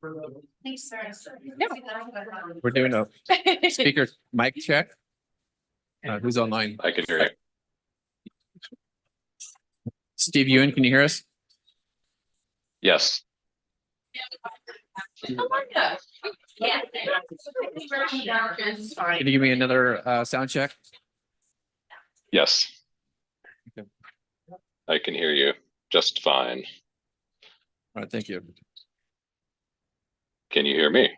Thanks, sir. We're doing a speaker mic check. Who's online? I can hear you. Steve Ewan, can you hear us? Yes. Can you give me another sound check? Yes. Okay. I can hear you just fine. All right, thank you. Can you hear me?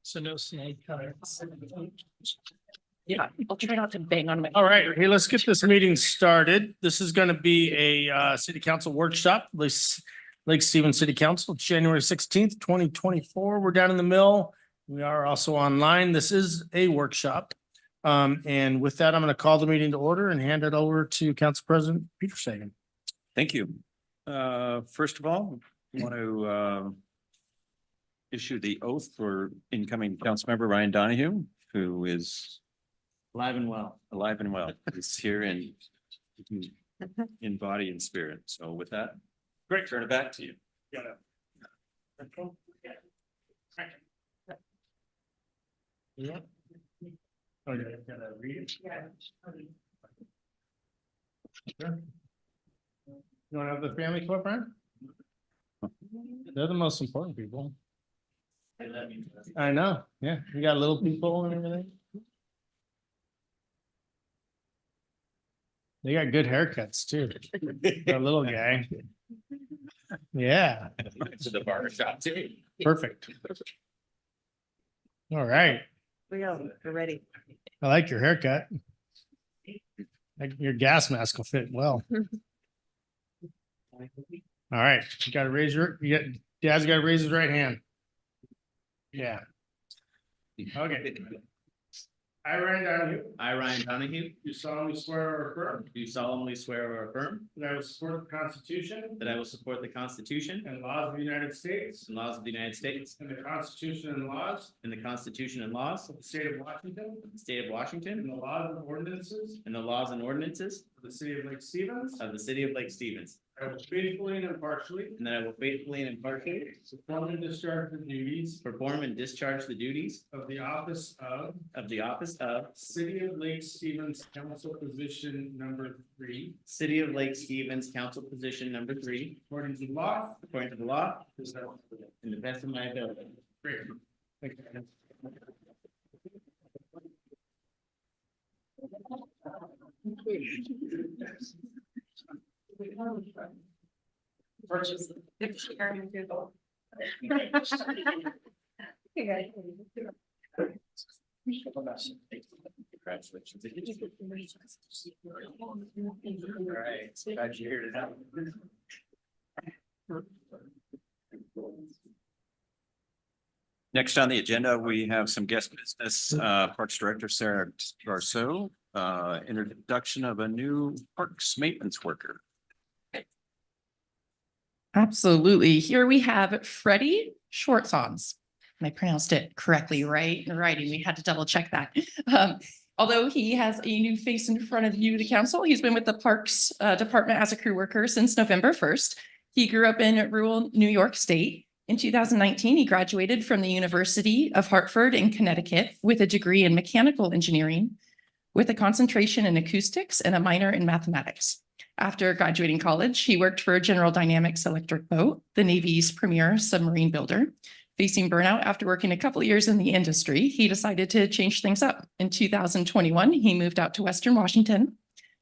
So no snake cards. Yeah, I'll try not to bang on my. All right, hey, let's get this meeting started. This is gonna be a city council workshop, Lake Stevens City Council, January 16th, 2024. We're down in the mill. We are also online. This is a workshop. And with that, I'm gonna call the meeting to order and hand it over to Council President Peter Sagan. Thank you. First of all, I want to issue the oath for incoming council member Ryan Donahue, who is alive and well. He's here in body and spirit. So with that, Great. turn it back to you. Yeah. Oh, yeah, gotta read it. Sure. You wanna have the family come up, Brian? They're the most important people. I know, yeah, you got little people and everything. They got good haircuts too. That little guy. Yeah, To the barber shop too. perfect. All right, We go, we're ready. I like your haircut. Like your gas mask will fit well. All right, you gotta raise Dad's gotta raise his right hand. Yeah. Okay. I, Ryan Donahue, I, Ryan Donahue, do solemnly swear or affirm do solemnly swear or affirm that I will support the Constitution that I will support the Constitution and laws of the United States and laws of the United States and the Constitution and laws and the Constitution and laws of the state of Washington of the state of and Washington the laws and ordinances and the laws and ordinances of the city of Lake Stevens. of the city of Lake Stevens, I will faithfully and impartially and that I will faithfully and impartially perform and discharge the duties perform and discharge the duties of the office of City City of Lake Stevens Council Position Number 3, of Lake Stevens Council Position Number 3, according to law. according to the law and the best of my ability. Great. Thank you. Congratulations. All right, glad you're here tonight. Next on the agenda, we have some guest business, Parks Director Sarah Garceau, introduction of a new parks maintenance worker. Absolutely. Here we have Freddie Shortsons. And I pronounced it correctly, right? In writing, we had to double check that. Although he has a new face in front of you, the council, he's been with the Parks Department as a crew worker since November 1st. He grew up in rural New York State. In 2019, he graduated from the University of Hartford in Connecticut with a degree in mechanical engineering with a concentration in acoustics and a minor in mathematics. After graduating college, he worked for General Dynamics Electric Boat, the Navy's premier submarine builder. Facing burnout after working a couple of years in the industry, he decided to change things up. In 2021, he moved out to Western Washington.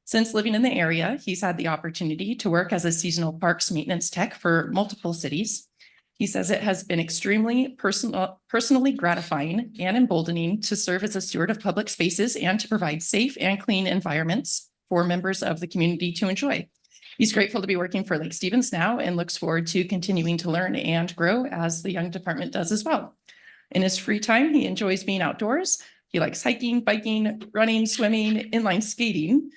Since living in the area, he's had the opportunity to work as a seasonal parks maintenance tech for multiple cities. He says it has been extremely personally gratifying and emboldening to serve as a steward of public spaces and to provide safe and clean environments for members of the community to enjoy. He's grateful to be working for Lake Stevens now and looks forward to continuing to learn and grow as the young department does as well. In his free time, he enjoys being outdoors. He likes hiking, biking, running, swimming, inline skating.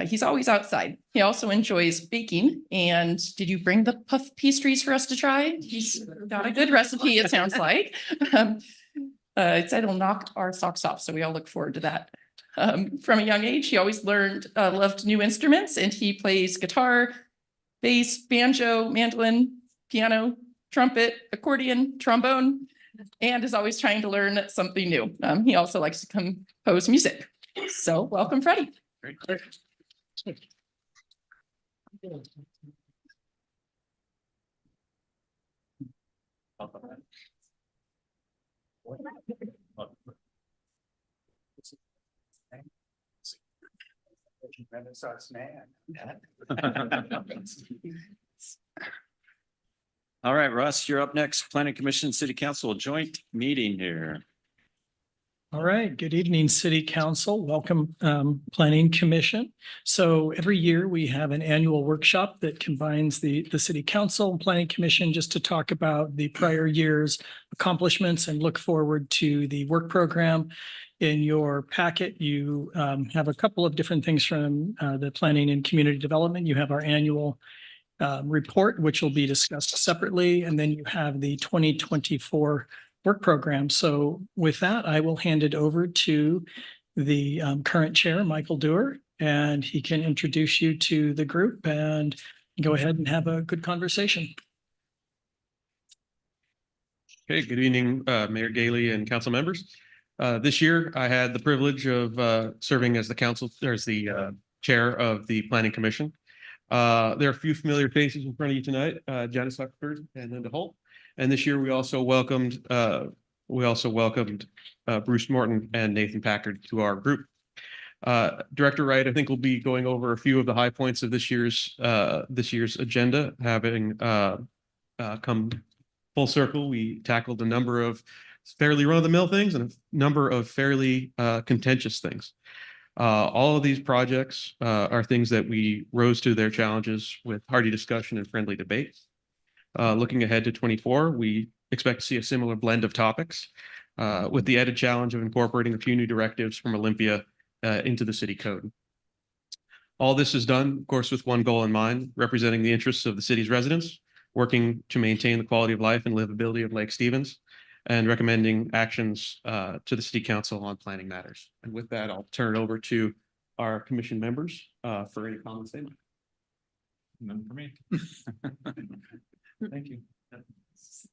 He's always outside. He also enjoys baking. And did you bring the puff pastries for us to try? He's got a good recipe, it sounds like. It said it'll knock our socks off, so we all look forward to that. From a young age, he always loved new instruments, and he plays guitar, bass, banjo, mandolin, piano, trumpet, accordion, trombone, and is always trying to learn something new. He also likes to compose music. So welcome, Freddie. Great. All right, Russ, you're up next. Planning Commission, City Council joint meeting here. All right, good evening, City Council. Welcome, Planning Commission. So every year we have an annual workshop that combines the City Council and Planning Commission just to talk about the prior year's accomplishments and look forward to the work program. In your packet, you have a couple of different things from the Planning and Community Development. You have our annual report, which will be discussed separately, and then you have the 2024 work program. So with that, I will hand it over to the current chair, Michael Dewar, and he can introduce you to the group and go ahead and have a good conversation. Okay, good evening, Mayor Gailey and council members. This year, I had the privilege of serving as the council, or as the chair of the Planning Commission. There are a few familiar faces in front of you tonight, Janice Huckford and Linda Holt. And this year, we also welcomed Bruce Morton and Nathan Packard to our group. Director Wright, I think, will be going over a few of the high points of this year's agenda, having come full circle. We tackled a number of fairly run-of-the-mill things and a number of fairly contentious things. All of these projects are things that we rose to their challenges with hearty discussion and friendly debate. Looking ahead to 24, we expect to see a similar blend of topics with the added challenge of incorporating a few new directives from Olympia into the city code. All this is done, of course, with one goal in mind, representing the interests of the city's residents, working to maintain the quality of life and livability of Lake Stevens, and recommending actions to the city council on planning matters. And with that, I'll turn it over to our commission members for any comments they might. None for me. Thank you.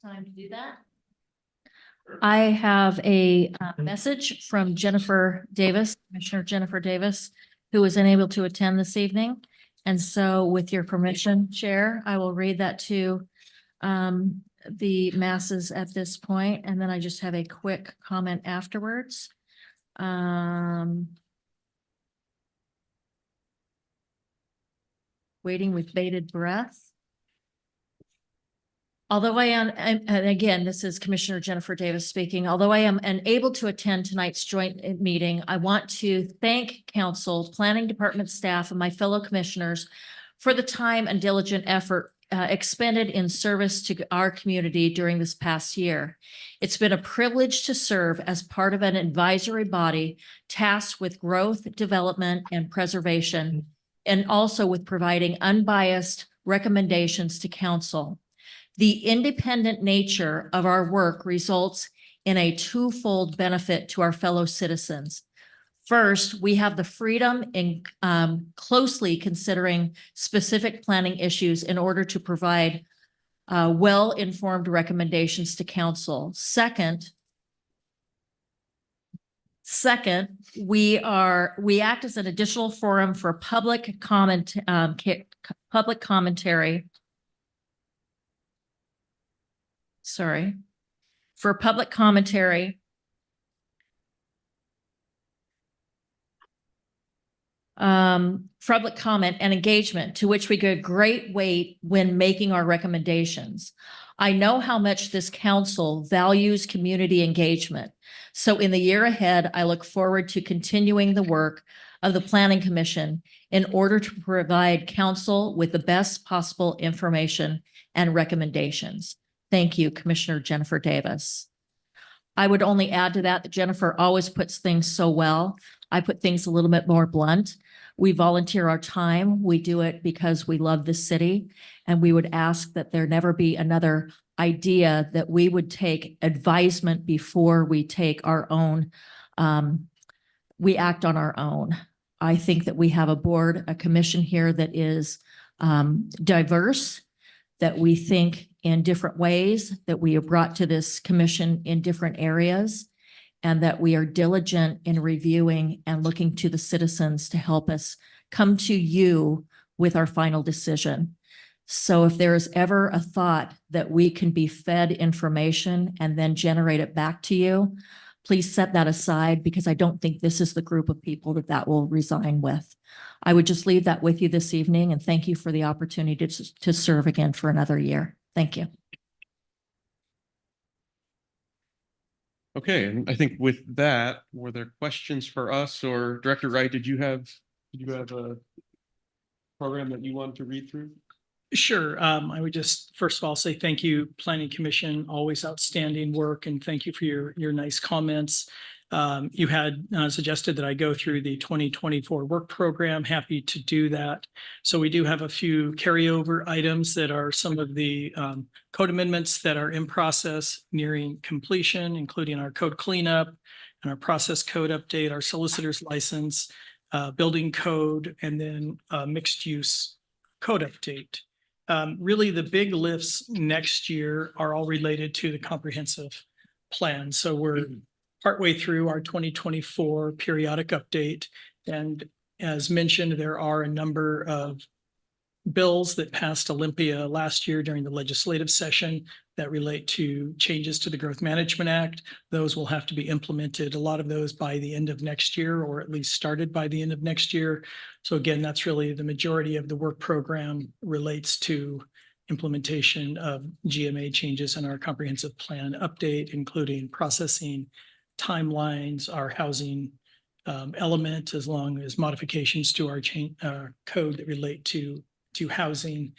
Time to do that. I have a message from Jennifer Davis, Commissioner Jennifer Davis, who was unable to attend this evening. And so with your permission, Chair, I will read that to the masses at this point, and then I just have a quick comment afterwards. Waiting with bated breath. Although I am, and again, this is Commissioner Jennifer Davis speaking, although I am unable to attend tonight's joint meeting, I want to thank council, planning department staff, and my fellow commissioners for the time and diligent effort expended in service to our community during this past year. It's been a privilege to serve as part of an advisory body tasked with growth, development, and preservation, and also with providing unbiased recommendations to council. The independent nature of our work results in a twofold benefit to our fellow citizens. First, we have the freedom in closely considering specific planning issues in order to provide well-informed recommendations to council. Second, we act as an additional forum for public commentary. Sorry, for public commentary. Public comment and engagement, to which we give great weight when making our recommendations. I know how much this council values community engagement. So in the year ahead, I look forward to continuing the work of the Planning Commission in order to provide council with the best possible information and recommendations. Thank you, Commissioner Jennifer Davis. I would only add to that Jennifer always puts things so well. I put things a little bit more blunt. We volunteer our time. We do it because we love the city, and we would ask that there never be another idea that we would take advisement before we take our own, we act on our own. I think that we have a commission here that is diverse, that we think in different ways, that we have brought to this commission in different areas, and that we are diligent in reviewing and looking to the citizens to help us come to you with our final decision. So if there is ever a thought that we can be fed information and then generate it back to you, please set that aside, because I don't think this is the group of people that will resign with. I would just leave that with you this evening, and thank you for the opportunity to serve again for another year. Thank you. Okay, and I think with that, were there questions for us, or Director Wright, did you have a program that you wanted to read through? Sure. I would just first of all say thank you, Planning Commission, always outstanding work, and thank you for your nice comments. You had suggested that I go through the 2024 work program. Happy to do that. So we do have a few carryover items that are some of the code amendments that are in process, nearing completion, including our code cleanup and our process code update, our solicitor's license, building code, and then mixed use code update. Really, the big lifts next year are all related to the comprehensive plan. So we're partway through our 2024 periodic update. And as mentioned, there are a number of bills that passed Olympia last year during the legislative session that relate to changes to the Growth Management Act. Those will have to be implemented, a lot of those by the end of next year, or at least started by the end of next year. So again, that's really the majority of the work program relates to implementation of GMA changes in our comprehensive plan update, including processing timelines, our housing element, as long as modifications to our code that relate to housing.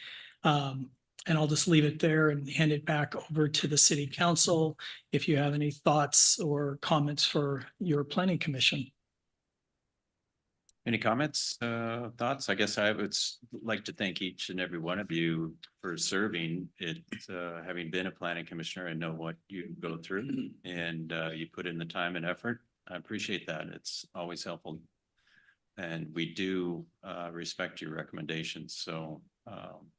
And I'll just leave it there and hand it back over to the City Council if you have any thoughts or comments for your Planning Commission. Any comments, thoughts? I guess I would like to thank each and every one of you for serving it. Having been a planning commissioner, I know what you go through, and you put in the time and effort. I appreciate that. It's always helpful. And we do respect your recommendations. So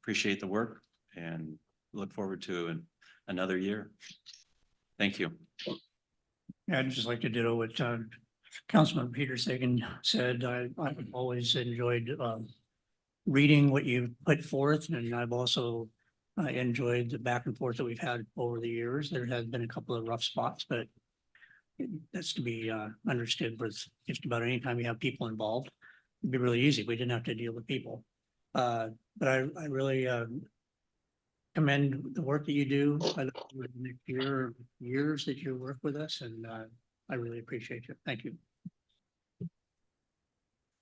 appreciate the work and look forward to another year. Thank you. Yeah, I'd just like to ditto what Councilman Peter Sagan said. I've always enjoyed reading what you put forth, and I've also enjoyed the back and forth that we've had over the years. There has been a couple of rough spots, but that's to be understood with just about any time you have people involved. It'd be really easy. We didn't have to deal with people. But I really commend the work that you do. I look forward to the next years that you work with us, and I really appreciate you. Thank you.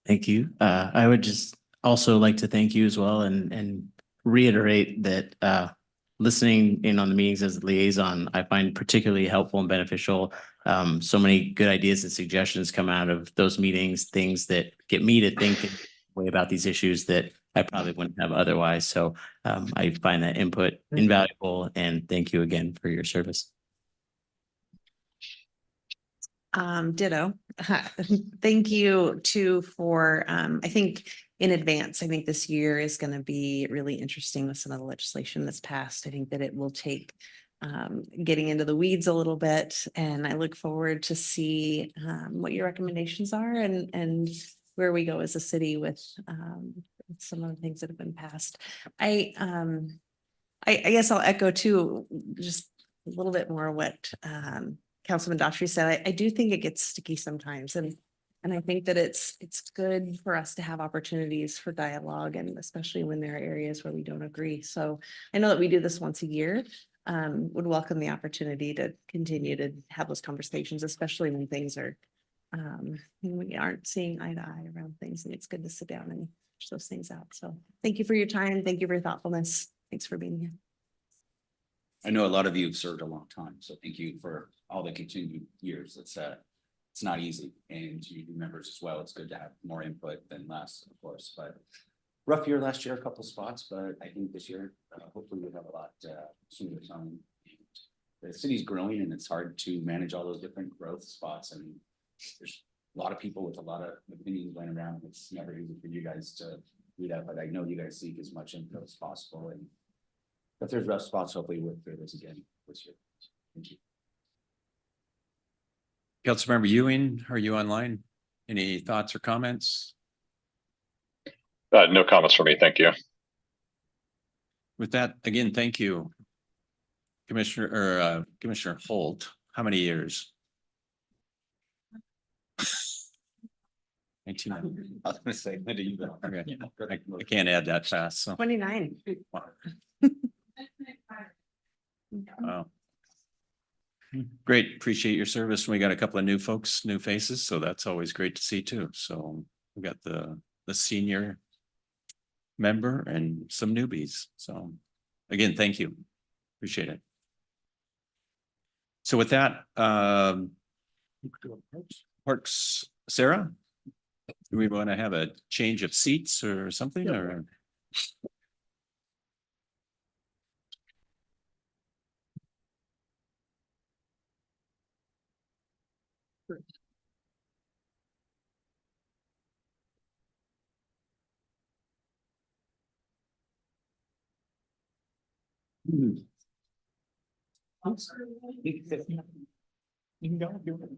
Thank you. I would just also like to thank you as well, and reiterate that listening in on the meetings as a liaison, I find particularly helpful and beneficial. So many good ideas and suggestions come out of those meetings, things that get me to think way about these issues that I probably wouldn't have otherwise. So I find that input invaluable, and thank you again for your service. Ditto. Thank you too for, I think in advance, I think this year is going to be really interesting with some of the legislation that's passed. I think that it will take getting into the weeds a little bit, and I look forward to see what your recommendations are and where we go as a city with some of the things that have been passed. I guess I'll echo too, just a little bit more what Councilman Daughtry said. I do think it gets sticky sometimes, and I think that it's good for us to have opportunities for dialogue, and especially when there are areas where we don't agree. So I know that we do this once a year. Would welcome the opportunity to continue to have those conversations, especially when things are when we aren't seeing eye to eye around things, and it's good to sit down and hash those things out. So thank you for your time. Thank you for your thoughtfulness. Thanks for being here. I know a lot of you have served a long time, so thank you for all the continued years. It's not easy, and to you members as well. It's good to have more input than less, of course, but rough year last year, a couple spots, but I think this year, hopefully we'll have a lot sooner time. The city's growing, and it's hard to manage all those different growth spots, and there's a lot of people with a lot of opinions going around. It's never easy for you guys to do that, but I know you guys seek as much input as possible, and if there's rough spots, hopefully we'll clear this again this year. Thank you. Councilmember Ewing, are you online? Any thoughts or comments? No comments for me. Thank you. With that, again, thank you. Commissioner Holt, how many years? 19. I was gonna say, when do you go? Okay. I can't add that fast, so. 29. Wow. Great, appreciate your service. We got a couple of new folks, new faces, so that's always great to see too. So we got the senior member and some newbies. So again, thank you. Appreciate it. So with that, Parks, Sarah, do we want to have a change of seats or something, or? You can go. Do it.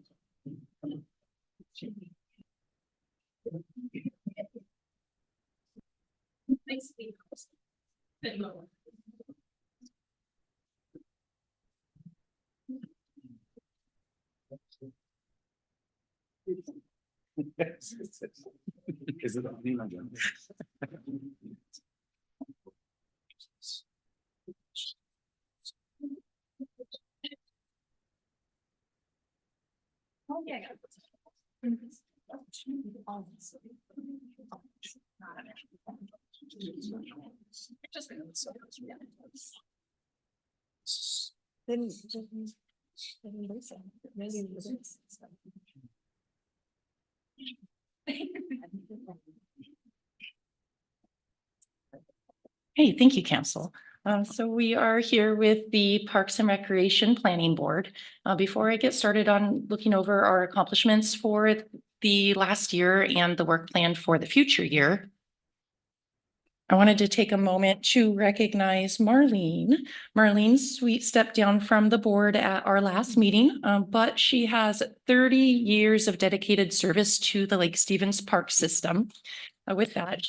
Hey, thank you, Council. So we are here with the Parks and Recreation Planning Board. Before I get started on looking over our accomplishments for the last year and the work plan for the future year, I wanted to take a moment to recognize Marlene. Marlene's sweet stepped down from the board at our last meeting, but she has 30 years of dedicated service to the Lake Stevens Park system. With that,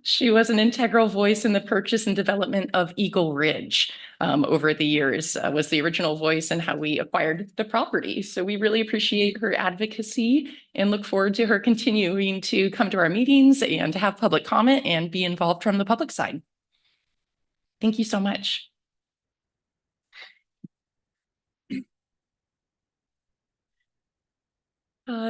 she was an integral voice in the purchase and development of Eagle Ridge over the years, was the original voice in how we acquired the property. So we really appreciate her advocacy and look forward to her continuing to come to our meetings and to have public comment and be involved from the public side. Thank you so much.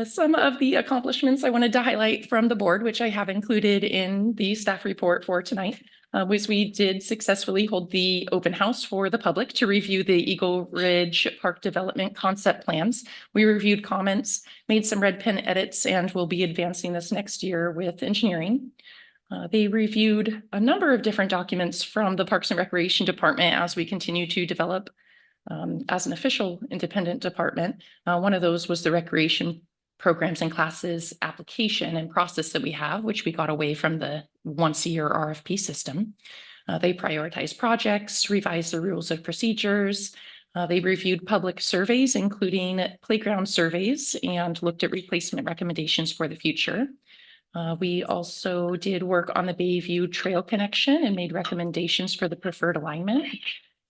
Some of the accomplishments I wanted to highlight from the board, which I have included in the staff report for tonight, was we did successfully hold the open house for the public to review the Eagle Ridge Park Development concept plans. We reviewed comments, made some red pen edits, and will be advancing this next year with engineering. They reviewed a number of different documents from the Parks and Recreation Department as we continue to develop as an official independent department. One of those was the recreation programs and classes application and process that we have, which we got away from the once-a-year RFP system. They prioritized projects, revised the rules of procedures. They reviewed public surveys, including playground surveys, and looked at replacement recommendations for the future. We also did work on the Bayview Trail connection and made recommendations for the preferred alignment,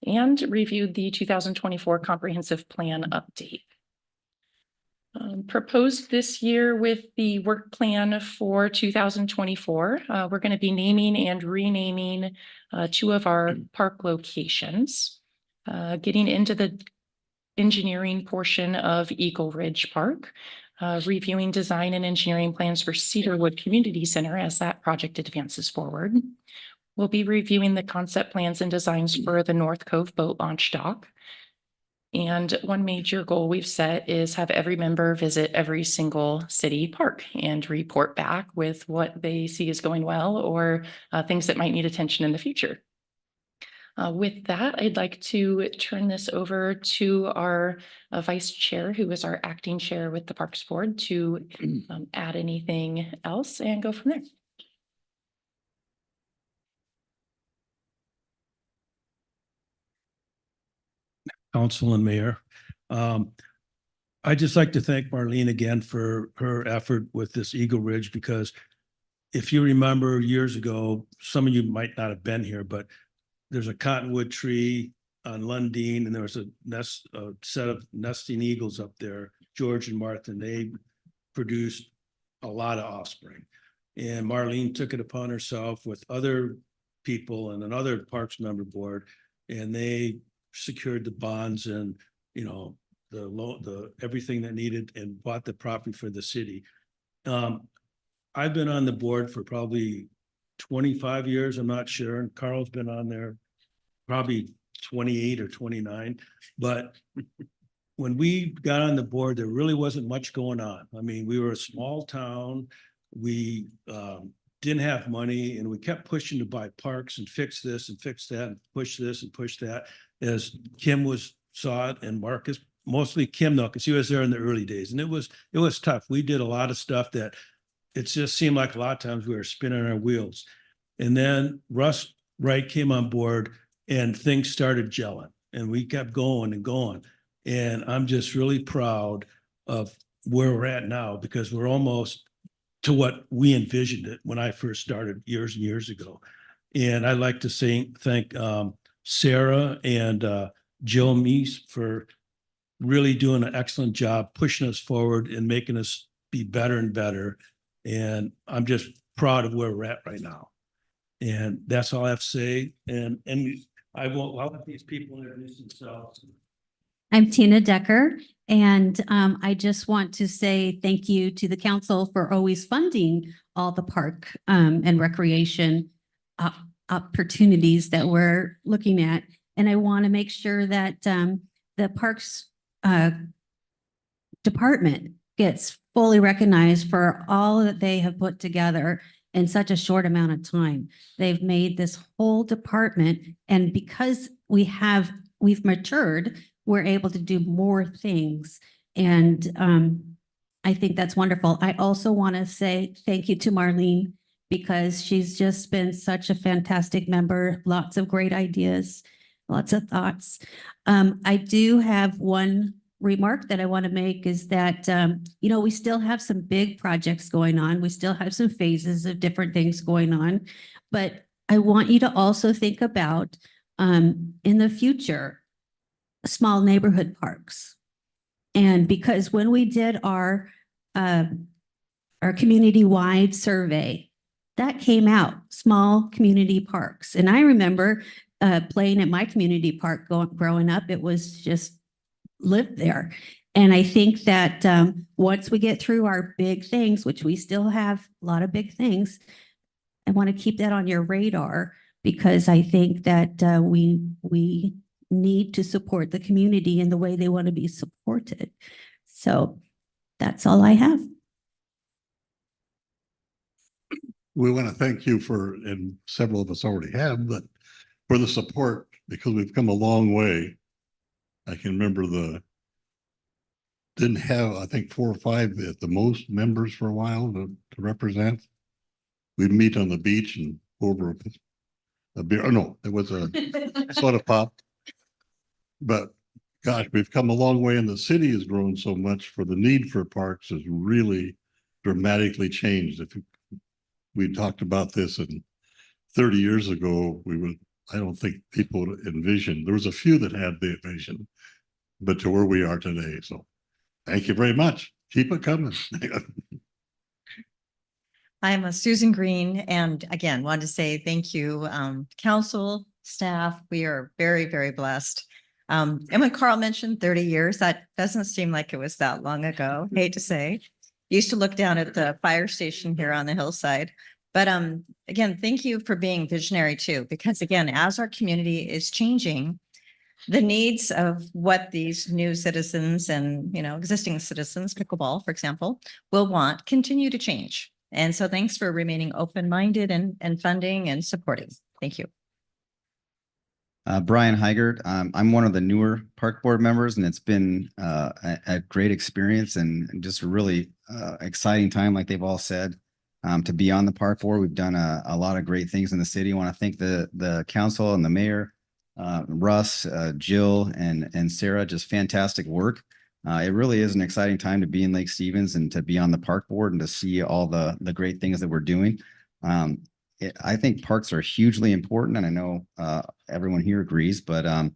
and reviewed the 2024 comprehensive plan update. Proposed this year with the work plan for 2024, we're going to be naming and renaming 2 of our park locations, getting into the engineering portion of Eagle Ridge Park, reviewing design and engineering plans for Cedarwood Community Center as that project advances forward. We'll be reviewing the concept plans and designs for the North Cove Boat Launch Dock. And one major goal we've set is have every member visit every single city park and report back with what they see is going well or things that might need attention in the future. With that, I'd like to turn this over to our vice chair, who is our acting chair with the Parks Board, to add anything else and go from there. Council and Mayor. I'd just like to thank Marlene again for her effort with this Eagle Ridge, because if you remember years ago, some of you might not have been here, but there's a cottonwood tree on Lundin, and there was a set of nesting eagles up there, George and Martha, and they produced a lot of offspring. And Marlene took it upon herself with other people and another Parks member board, and they secured the bonds and, you know, the everything that needed, and bought the property for the city. I've been on the board for probably 25 years, I'm not sure, and Carl's been on there probably 28 or 29. But when we got on the board, there really wasn't much going on. I mean, we were a small town. We didn't have money, and we kept pushing to buy parks and fix this and fix that and push this and push that, as Kim saw it, and Marcus, mostly Kim though, because he was there in the early days, and it was tough. We did a lot of stuff that it just seemed like a lot of times we were spinning our wheels. And then Russ Wright came on board and things started gelling, and we kept going and going. And I'm just really proud of where we're at now, because we're almost to what we envisioned it when I first started years and years ago. And I'd like to thank Sarah and Jill Meese for really doing an excellent job pushing us forward and making us be better and better. And I'm just proud of where we're at right now. And that's all I have to say. And I'll let these people introduce themselves. I'm Tina Decker, and I just want to say thank you to the council for always funding all the park and recreation opportunities that we're looking at. And I want to make sure that the Parks Department gets fully recognized for all that they have put together in such a short amount of time. They've made this whole department, and because we've matured, we're able to do more things. And I think that's wonderful. I also want to say thank you to Marlene, because she's just been such a fantastic member, lots of great ideas, lots of thoughts. I do have one remark that I want to make, is that, you know, we still have some big projects going on. We still have some phases of different things going on, but I want you to also think about, in the future, small neighborhood parks. And because when we did our community-wide survey, that came out, small community parks. And I remember playing at my community park growing up. It was just lived there. And I think that once we get through our big things, which we still have a lot of big things, I want to keep that on your radar because I think that we need to support the community in the way they want to be supported. So that's all I have. We want to thank you for, and several of us already have, but for the support, because we've come a long way. I can remember didn't have, I think, 4 or 5 at the most members for a while to represent. We'd meet on the beach and over a beer. Oh, no, it was a soda pop. But gosh, we've come a long way and the city has grown so much for the need for parks has really dramatically changed. If we talked about this in 30 years ago, I don't think people would envision. There was a few that had the vision, but to where we are today. So thank you very much. Keep it coming. I'm Susan Green, and again, wanted to say thank you, council, staff. We are very, very blessed. And when Carl mentioned 30 years, that doesn't seem like it was that long ago. Hate to say. Used to look down at the fire station here on the hillside. But again, thank you for being visionary too, because again, as our community is changing, the needs of what these new citizens and, existing citizens, pickleball, for example, will want continue to change. And so thanks for remaining open-minded and funding and supporting. Thank you. Brian Heigert. I'm one of the newer park board members, and it's been a great experience and just a really exciting time, like they've all said, to be on the park board. We've done a lot of great things in the city. I want to thank the council and the mayor, Russ, Jill, and Sarah. Just fantastic work. It really is an exciting time to be in Lake Stevens and to be on the park board and to see all the great things that we're doing. I think parks are hugely important, and I know everyone here agrees, but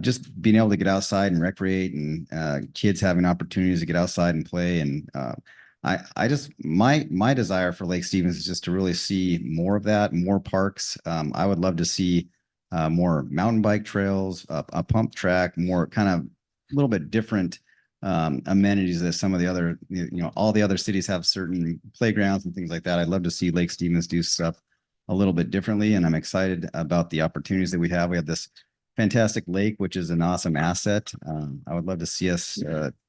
just being able to get outside and recreate and kids having opportunities to get outside and play. And my desire for Lake Stevens is just to really see more of that, more parks. I would love to see more mountain bike trails, a pump track, more kind of a little bit different amenities that some of the other, all the other cities have certain playgrounds and things like that. I'd love to see Lake Stevens do stuff a little bit differently. And I'm excited about the opportunities that we have. We have this fantastic lake, which is an awesome asset. I would love to see us,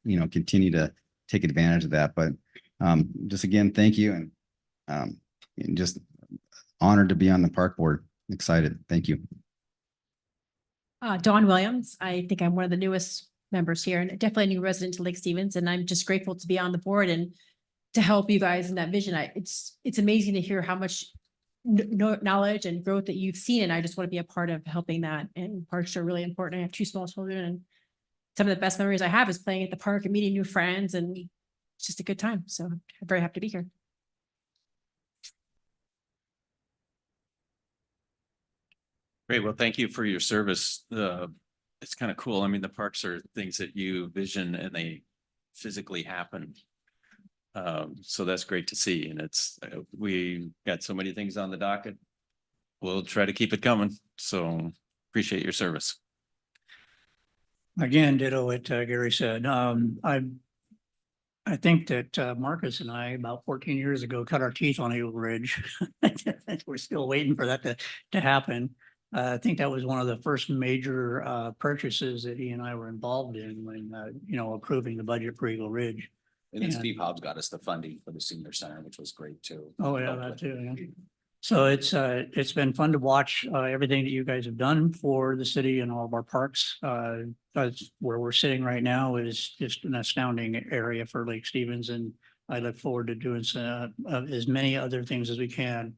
continue to take advantage of that. But just again, thank you. And just honored to be on the park board. Excited. Thank you. Dawn Williams. I think I'm one of the newest members here and definitely a new resident to Lake Stevens. And I'm just grateful to be on the board and to help you guys in that vision. It's amazing to hear how much knowledge and growth that you've seen. And I just want to be a part of helping that. And parks are really important. I have 2 small children, and some of the best memories I have is playing at the park and meeting new friends. And it's just a good time. So I'm very happy to be here. Great. Well, thank you for your service. It's kind of cool. I mean, the parks are things that you vision and they physically happen. So that's great to see. And we got so many things on the docket. We'll try to keep it coming. So appreciate your service. Again, ditto what Gary said. I think that Marcus and I, about 14 years ago, cut our teeth on Eagle Ridge. We're still waiting for that to happen. I think that was one of the first major purchases that he and I were involved in when, approving the budget for Eagle Ridge. And then Steve Hobbs got us the funding for the senior center, which was great too. Oh, yeah, that too. Yeah. So it's been fun to watch everything that you guys have done for the city and all of our parks. That's where we're sitting right now is just an astounding area for Lake Stevens. And I look forward to doing as many other things as we can.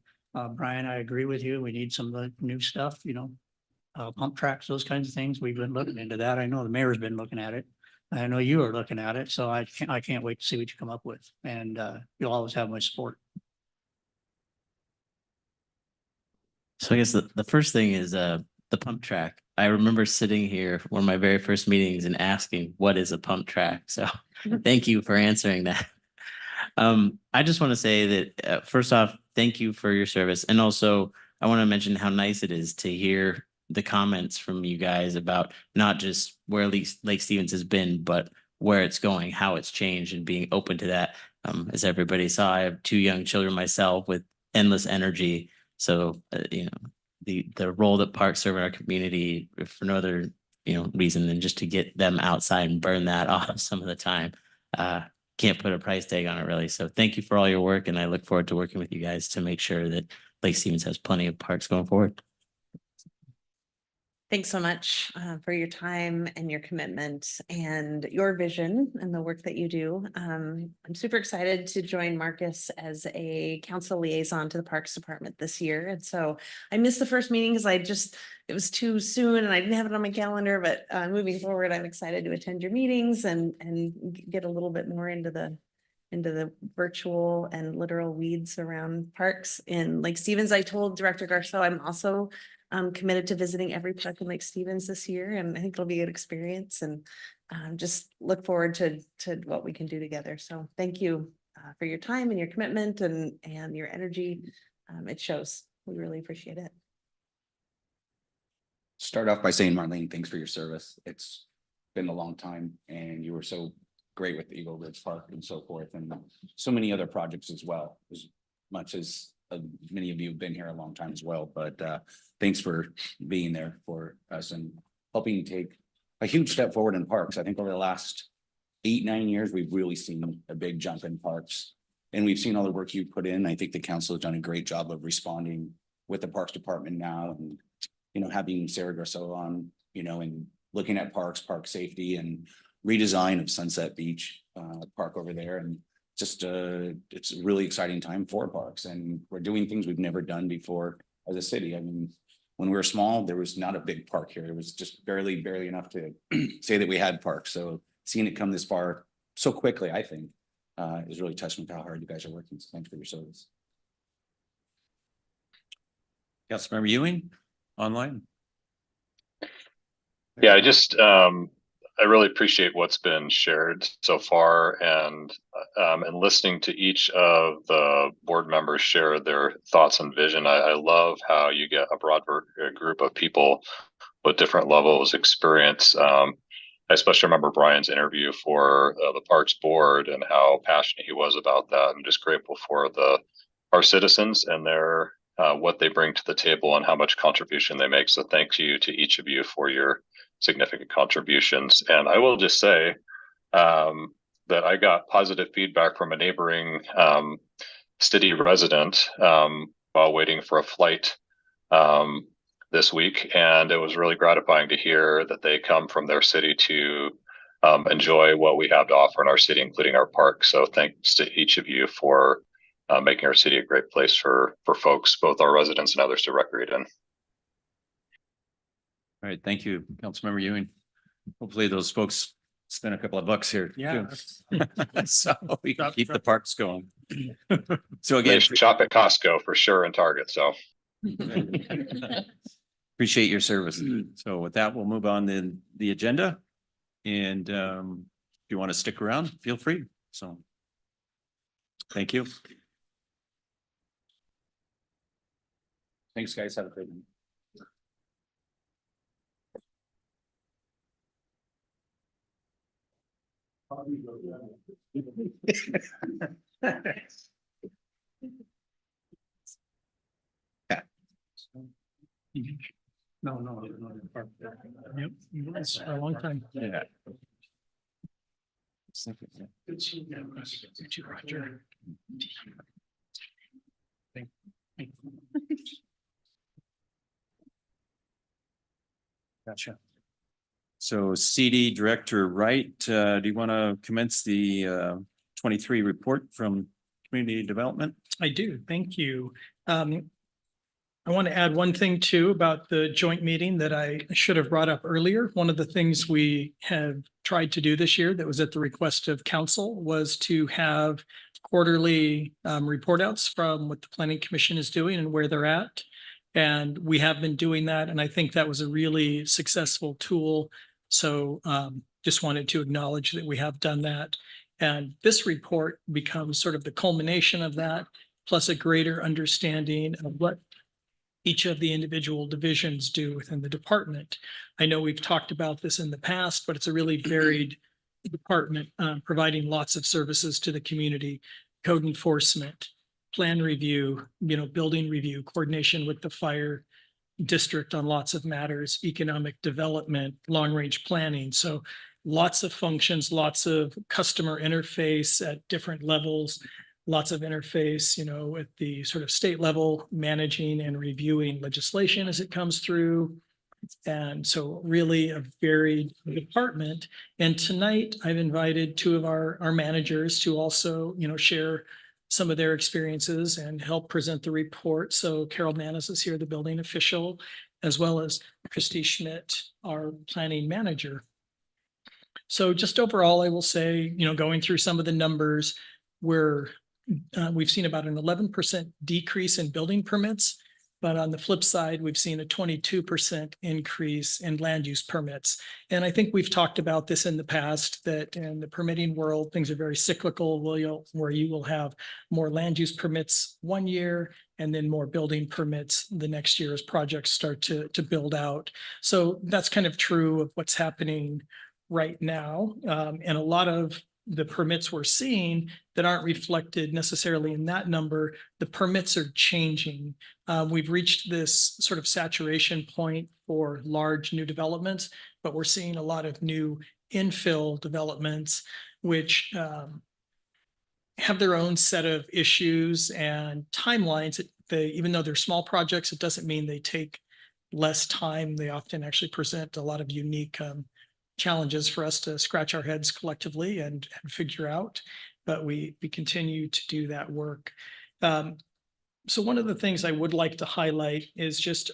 Brian, I agree with you. We need some of the new stuff, pump tracks, those kinds of things. We've been looking into that. I know the mayor's been looking at it. I know you are looking at it. So I can't wait to see what you come up with. And you'll always have my support. So I guess the first thing is the pump track. I remember sitting here one of my very first meetings and asking, what is a pump track? So thank you for answering that. I just want to say that first off, thank you for your service. And also I want to mention how nice it is to hear the comments from you guys about not just where Lake Stevens has been, but where it's going, how it's changed, and being open to that. As everybody saw, I have 2 young children myself with endless energy. So, you know, the role that parks serve in our community, if for no other, you know, reason than just to get them outside and burn that off some of the time. Can't put a price tag on it really. So thank you for all your work, and I look forward to working with you guys to make sure that Lake Stevens has plenty of parks going forward. Thanks so much for your time and your commitment and your vision and the work that you do. I'm super excited to join Marcus as a council liaison to the Parks Department this year. And so I missed the first meeting because it was too soon and I didn't have it on my calendar, but moving forward, I'm excited to attend your meetings and get a little bit more into the virtual and literal weeds around parks in Lake Stevens. I told Director Garceau I'm also committed to visiting every park in Lake Stevens this year, and I think it'll be a good experience, and just look forward to what we can do together. So thank you for your time and your commitment and your energy. It shows. We really appreciate it. Start off by saying, Marlene, thanks for your service. It's been a long time and you were so great with Eagle Ridge Park and so forth, and so many other projects as well, as much as many of you have been here a long time as well, but thanks for being there for us and helping take a huge step forward in parks. I think over the last 8-9 years, we've really seen a big jump in parks, and we've seen all the work you put in. I think the council has done a great job of responding with the Parks Department now, and, you know, having Sarah Garceau on, you know, and looking at parks, park safety, and redesign of Sunset Beach Park over there. And just it's a really exciting time for parks, and we're doing things we've never done before as a city. I mean, when we were small, there was not a big park here. It was just barely enough to say that we had parks. So seeing it come this far so quickly, I think, is really testament to how hard you guys are working. So thanks for your service. Councilmember Ewing, online. Yeah, I really appreciate what's been shared so far, and listening to each of the board members share their thoughts and vision. I love how you get a broad group of people with different levels of experience. I especially remember Brian's interview for the Parks Board and how passionate he was about that. I'm just grateful for our citizens and their what they bring to the table and how much contribution they make. So thank you to each of you for your significant contributions. And I will just say that I got positive feedback from a neighboring city resident while waiting for a flight this week. And it was really gratifying to hear that they come from their city to enjoy what we have to offer in our city, including our park. So thanks to each of you for making our city a great place for folks, both our residents and others, to recreate in. All right, thank you, Councilmember Ewing. Hopefully those folks spend a couple of bucks here. Yeah. Too. So we can keep the parks going. So again, They should shop at Costco for sure and Target. So appreciate your service. So with that, we'll move on to the agenda. And if you want to stick around, feel free. So thank you. Thanks, guys. Have a great night. No. Yep, it's for a long time. Yeah. Good seeing you, Roger. Thank you. Gotcha. So CD Director Wright, do you want to commence the 23 report from Community Development? I do. Thank you. I want to add one thing too about the joint meeting that I should have brought up earlier. One of the things we have tried to do this year that was at the request of council was to have quarterly report outs from what the Planning Commission is doing and where they're at. And we have been doing that. And I think that was a really successful tool. So just wanted to acknowledge that we have done that. And this report becomes sort of the culmination of that, plus a greater understanding of what each of the individual divisions do within the department. I know we've talked about this in the past, but it's a really varied department, providing lots of services to the community, code enforcement, plan review, building review, coordination with the fire district on lots of matters, economic development, long-range planning. So lots of functions, lots of customer interface at different levels, lots of interface, at the sort of state level, managing and reviewing legislation as it comes through. And so really a varied department. And tonight I've invited two of our managers to also, share some of their experiences and help present the report. So Carol Manis is here, the building official, as well as Christy Schmidt, our planning manager. So just overall, I will say, going through some of the numbers, we've seen about an 11% decrease in building permits. But on the flip side, we've seen a 22% increase in land use permits. And I think we've talked about this in the past, that in the permitting world, things are very cyclical, where you will have more land use permits one year and then more building permits the next year as projects start to build out. So that's kind of true of what's happening right now. And a lot of the permits we're seeing that aren't reflected necessarily in that number, the permits are changing. We've reached this sort of saturation point for large new developments, but we're seeing a lot of new infill developments, which have their own set of issues and timelines. Even though they're small projects, it doesn't mean they take less time. They often actually present a lot of unique challenges for us to scratch our heads collectively and figure out, but we continue to do that work. So one of the things I would like to highlight is just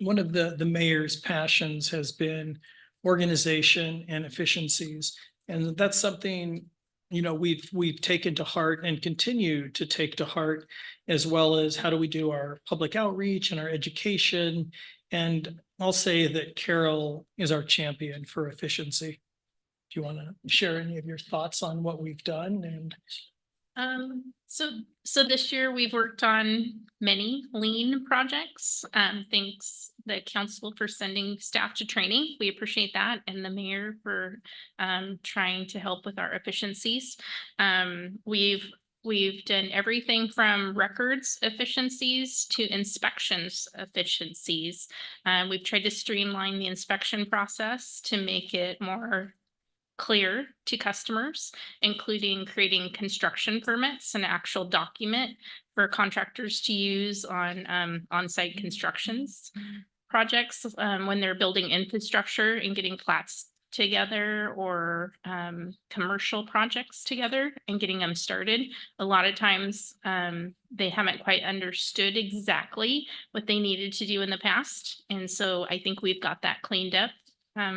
one of the mayor's passions has been organization and efficiencies. And that's something, we've taken to heart and continue to take to heart, as well as how do we do our public outreach and our education. And I'll say that Carol is our champion for efficiency. Do you want to share any of your thoughts on what we've done? And so this year we've worked on many lean projects. Thanks the council for sending staff to training. We appreciate that, and the mayor for trying to help with our efficiencies. We've done everything from records efficiencies to inspections efficiencies. We've tried to streamline the inspection process to make it more clear to customers, including creating construction permits, an actual document for contractors to use on on-site constructions projects when they're building infrastructure and getting plats together, or commercial projects together and getting them started. A lot of times they haven't quite understood exactly what they needed to do in the past. And so I think we've got that cleaned up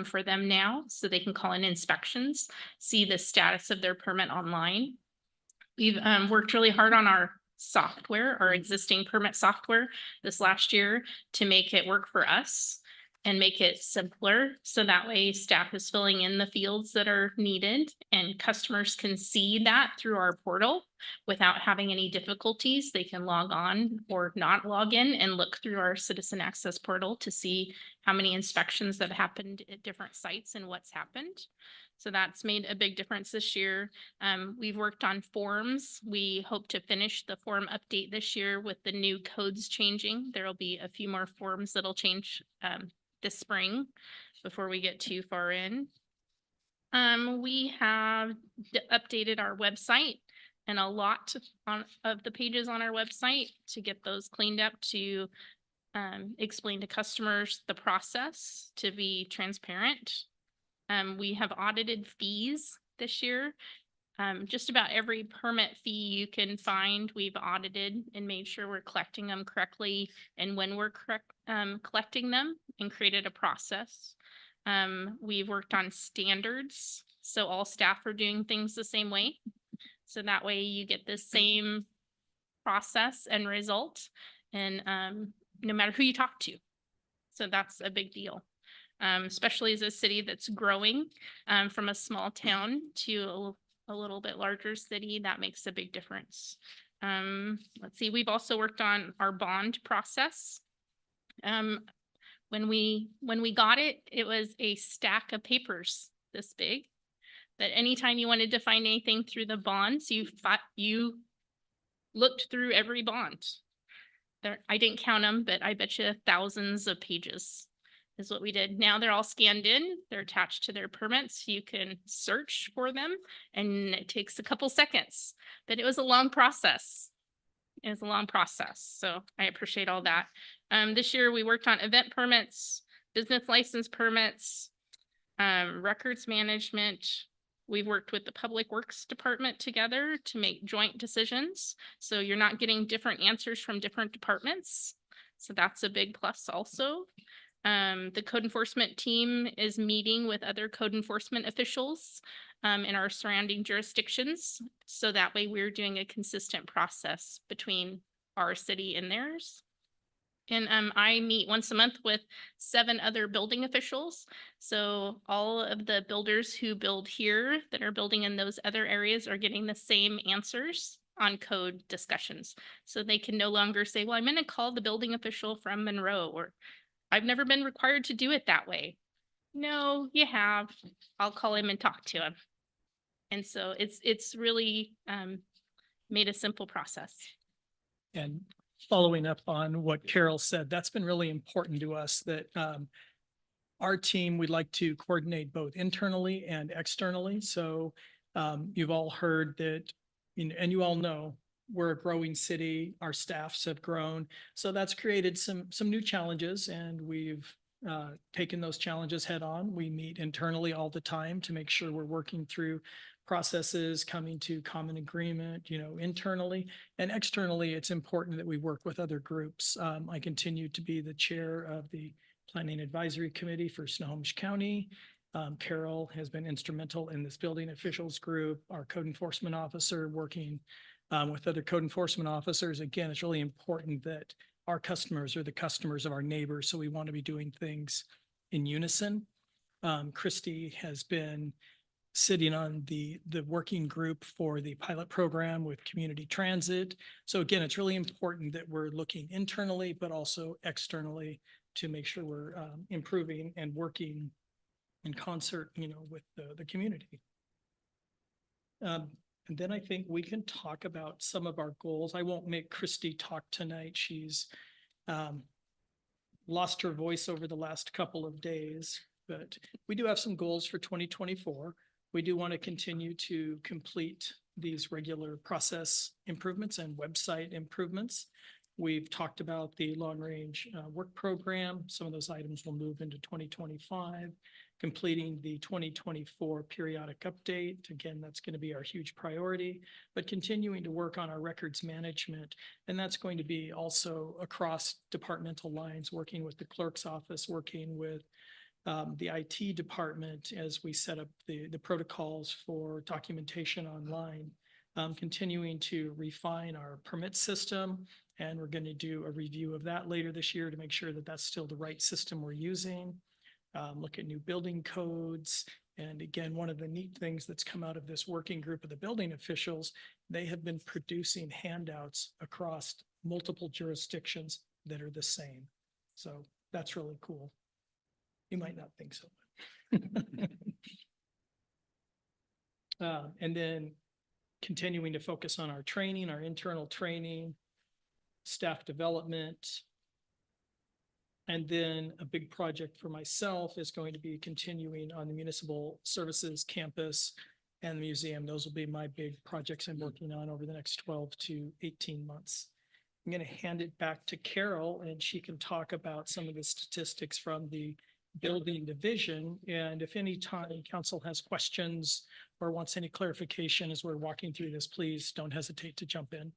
for them now, so they can call in inspections, see the status of their permit online. We've worked really hard on our software, our existing permit software this last year, to make it work for us and make it simpler. So that way staff is filling in the fields that are needed and customers can see that through our portal without having any difficulties. They can log on or not log in and look through our citizen access portal to see how many inspections have happened at different sites and what's happened. So that's made a big difference this year. We've worked on forms. We hope to finish the form update this year with the new codes changing. There will be a few more forms that'll change this spring before we get too far in. We have updated our website and a lot of the pages on our website to get those cleaned up, to explain to customers the process, to be transparent. We have audited fees this year. Just about every permit fee you can find, we've audited and made sure we're collecting them correctly and when we're collecting them, and created a process. We've worked on standards, so all staff are doing things the same way. So that way you get the same process and result, and no matter who you talk to. So that's a big deal. Especially as a city that's growing from a small town to a little bit larger city, that makes a big difference. Let's see, we've also worked on our bond process. When we got it, it was a stack of papers this big. that anytime you wanted to find anything through the bonds, you looked through every bond. There, I didn't count them, but I bet you thousands of pages is what we did. Now they're all scanned in, they're attached to their permits. You can search for them and it takes a couple seconds, but it was a long process. It was a long process. So I appreciate all that. This year we worked on event permits, business license permits, records management. We've worked with the Public Works Department together to make joint decisions. So you're not getting different answers from different departments. So that's a big plus also. The code enforcement team is meeting with other code enforcement officials in our surrounding jurisdictions. So that way we're doing a consistent process between our city and theirs. And I meet once a month with 7 other building officials. So all of the builders who build here that are building in those other areas are getting the same answers on code discussions. So they can no longer say, well, I'm going to call the building official from Monroe, or I've never been required to do it that way. No, you have. I'll call him and talk to him. And so it's really made a simple process. And following up on what Carol said, that's been really important to us, that our team, we'd like to coordinate both internally and externally. So you've all heard that, and you all know, we're a growing city, our staffs have grown. So that's created some new challenges, and we've taken those challenges head on. We meet internally all the time to make sure we're working through processes, coming to common agreement, internally. And externally, it's important that we work with other groups. I continue to be the chair of the Planning Advisory Committee for Snohomish County. Carol has been instrumental in this building officials group, our code enforcement officer working with other code enforcement officers. Again, it's really important that our customers are the customers of our neighbors, so we want to be doing things in unison. Christy has been sitting on the working group for the pilot program with community transit. So again, it's really important that we're looking internally, but also externally to make sure we're improving and working in concert, with the community. And then I think we can talk about some of our goals. I won't make Christy talk tonight. She's lost her voice over the last couple of days, but we do have some goals for 2024. We do want to continue to complete these regular process improvements and website improvements. We've talked about the long range work program. Some of those items will move into 2025. Completing the 2024 periodic update. Again, that's going to be our huge priority, but continuing to work on our records management. And that's going to be also across departmental lines, working with the clerk's office, working with the IT department as we set up the protocols for documentation online, continuing to refine our permit system. And we're going to do a review of that later this year to make sure that that's still the right system we're using. Look at new building codes. And again, one of the neat things that's come out of this working group of the building officials, they have been producing handouts across multiple jurisdictions that are the same. So that's really cool. You might not think so. And then continuing to focus on our training, our internal training, staff development. And then a big project for myself is going to be continuing on the municipal services campus and the museum. Those will be my big projects I'm working on over the next 12 to 18 months. I'm going to hand it back to Carol, and she can talk about some of the statistics from the building division. And if any time council has questions or wants any clarification as we're walking through this, please don't hesitate to jump in.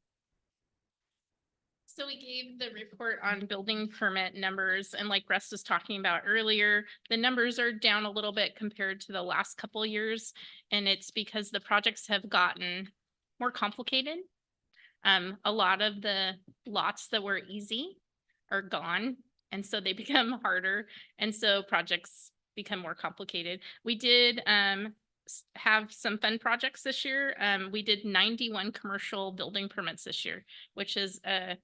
So we gave the report on building permit numbers, and like Russ was talking about earlier, the numbers are down a little bit compared to the last couple of years. And it's because the projects have gotten more complicated. A lot of the lots that were easy are gone, and so they become harder. And so projects become more complicated. We did have some fun projects this year. We did 91 commercial building permits this year, which is a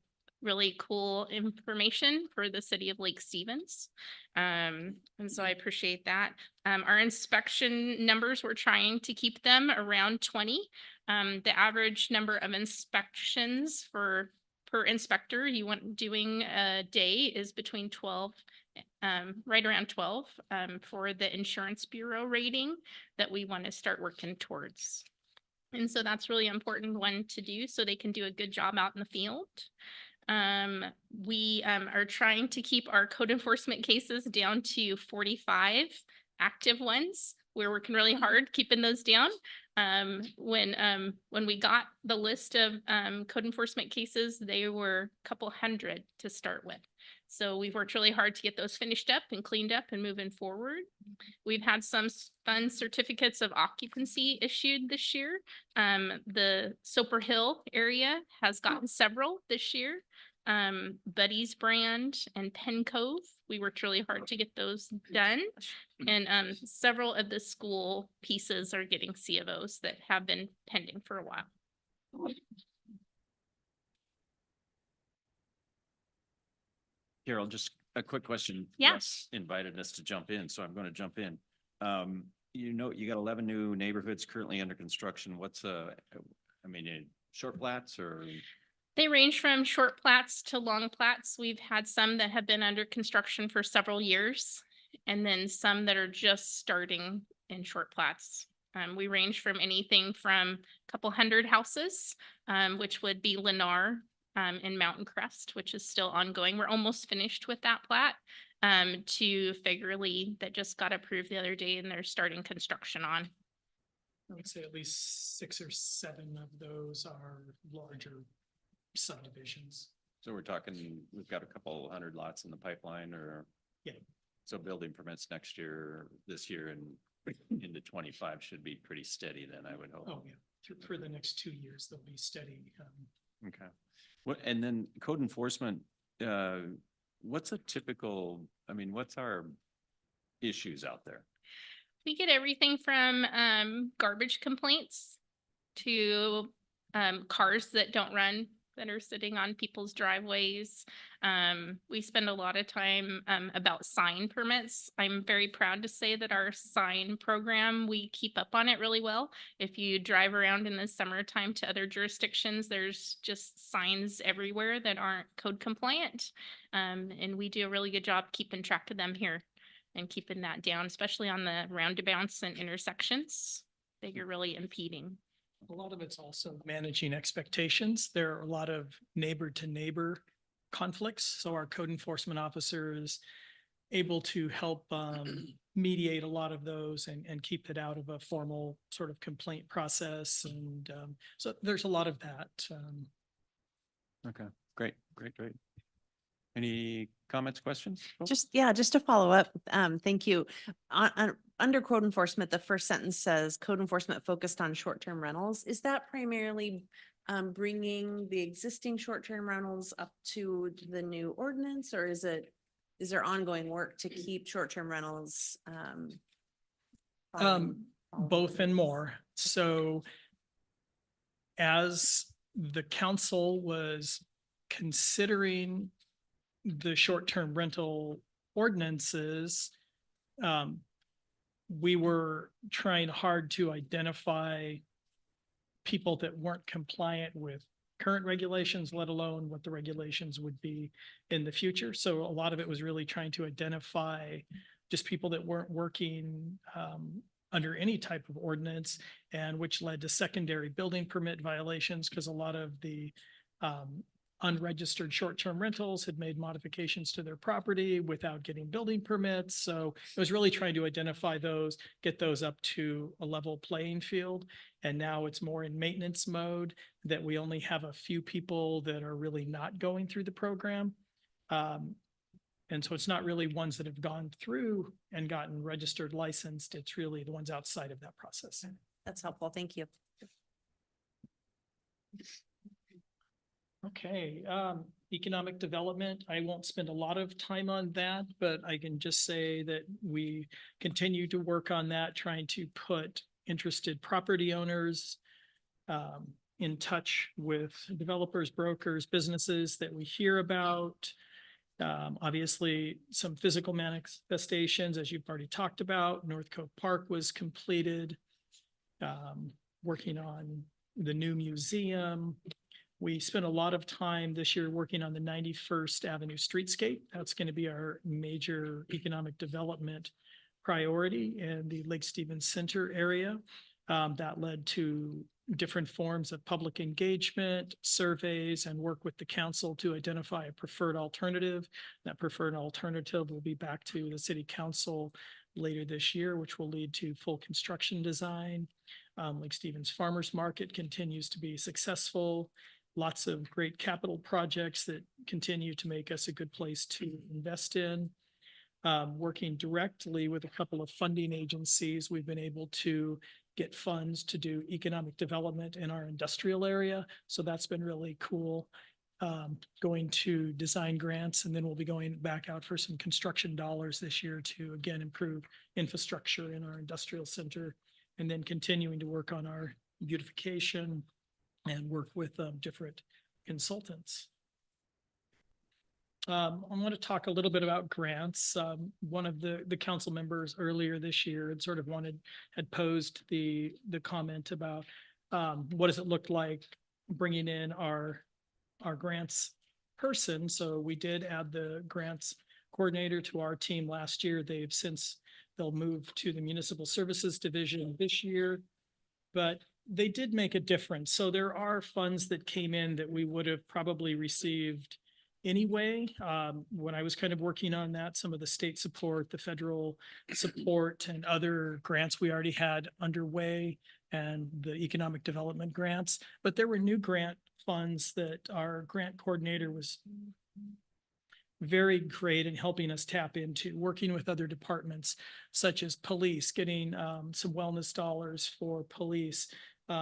really cool information for the city of Lake Stevens. And so I appreciate that. Our inspection numbers, we're trying to keep them around 20. The average number of inspections per inspector you want doing a day is between 12, right around 12, for the Insurance Bureau rating that we want to start working towards. And so that's really important one to do so they can do a good job out in the field. We are trying to keep our code enforcement cases down to 45 active ones. We're working really hard keeping those down. When we got the list of code enforcement cases, they were a couple hundred to start with. So we've worked really hard to get those finished up and cleaned up and moving forward. We've had some fun certificates of occupancy issued this year. The Soper Hill area has gotten several this year. Buddy's Brand and Penn Cove, we worked really hard to get those done. And several of the school pieces are getting C of Os that have been pending for a while. Carol, just a quick question. Yeah. Les invited us to jump in, so I'm going to jump in. You know, you got 11 new neighborhoods currently under construction. What's short plats or? They range from short plats to long plats. We've had some that have been under construction for several years, and then some that are just starting in short plats. We range from anything from a couple hundred houses, which would be Lennar, in Mountain Crest, which is still ongoing. We're almost finished with that plat, to Fairleigh that just got approved the other day and they're starting construction on. I would say at least 6 or 7 of those are larger subdivisions. So we're talking, we've got a couple hundred lots in the pipeline or? Yeah. So building permits next year, this year and into 25 should be pretty steady then, I would hope. Oh, yeah. For the next 2 years, they'll be steady. Okay. What, and then code enforcement, what's a typical, what's our issues out there? We get everything from garbage complaints to cars that don't run, that are sitting on people's driveways. We spend a lot of time about sign permits. I'm very proud to say that our sign program, we keep up on it really well. If you drive around in the summertime to other jurisdictions, there's just signs everywhere that aren't code compliant. And we do a really good job keeping track of them here and keeping that down, especially on the roundabouts and intersections that you're really impeding. A lot of it's also managing expectations. There are a lot of neighbor to neighbor conflicts. So our code enforcement officer is able to help mediate a lot of those and keep it out of a formal sort of complaint process. And so there's a lot of that. Okay, great. Any comments, questions? Just to follow up, thank you. Under code enforcement, the first sentence says code enforcement focused on short-term rentals. Is that primarily bringing the existing short-term rentals up to the new ordinance, or is there ongoing work to keep short-term rentals? Both and more. So as the council was considering the short-term rental ordinances, we were trying hard to identify people that weren't compliant with current regulations, let alone what the regulations would be in the future. So a lot of it was really trying to identify just people that weren't working under any type of ordinance, and which led to secondary building permit violations because a lot of the unregistered short-term rentals had made modifications to their property without getting building permits. So it was really trying to identify those, get those up to a level playing field. And now it's more in maintenance mode, that we only have a few people that are really not going through the program. And so it's not really ones that have gone through and gotten registered, licensed. It's really the ones outside of that process. That's helpful. Thank you. Okay, economic development. I won't spend a lot of time on that, but I can just say that we continue to work on that, trying to put interested property owners in touch with developers, brokers, businesses that we hear about. Obviously, some physical manifestations, as you've already talked about. North Cove Park was completed. Working on the new museum. We spent a lot of time this year working on the 91st Avenue streetscape. That's going to be our major economic development priority in the Lake Stevens Center area. That led to different forms of public engagement, surveys, and work with the council to identify a preferred alternative. That preferred alternative will be back to the city council later this year, which will lead to full construction design. Lake Stevens Farmers Market continues to be successful. Lots of great capital projects that continue to make us a good place to invest in. Working directly with a couple of funding agencies, we've been able to get funds to do economic development in our industrial area. So that's been really cool. Going to design grants, and then we'll be going back out for some construction dollars this year to again improve infrastructure in our industrial center, and then continuing to work on our beautification and work with different consultants. I want to talk a little bit about grants. One of the council members earlier this year had sort of had posed the comment about what does it look like bringing in our grants person. So we did add the grants coordinator to our team last year. They'll move to the municipal services division this year, but they did make a difference. So there are funds that came in that we would have probably received anyway. When I was kind of working on that, some of the state support, the federal support, and other grants we already had underway, and the economic development grants, but there were new grant funds that our grant coordinator was very great in helping us tap into, working with other departments such as police, getting some wellness dollars for police,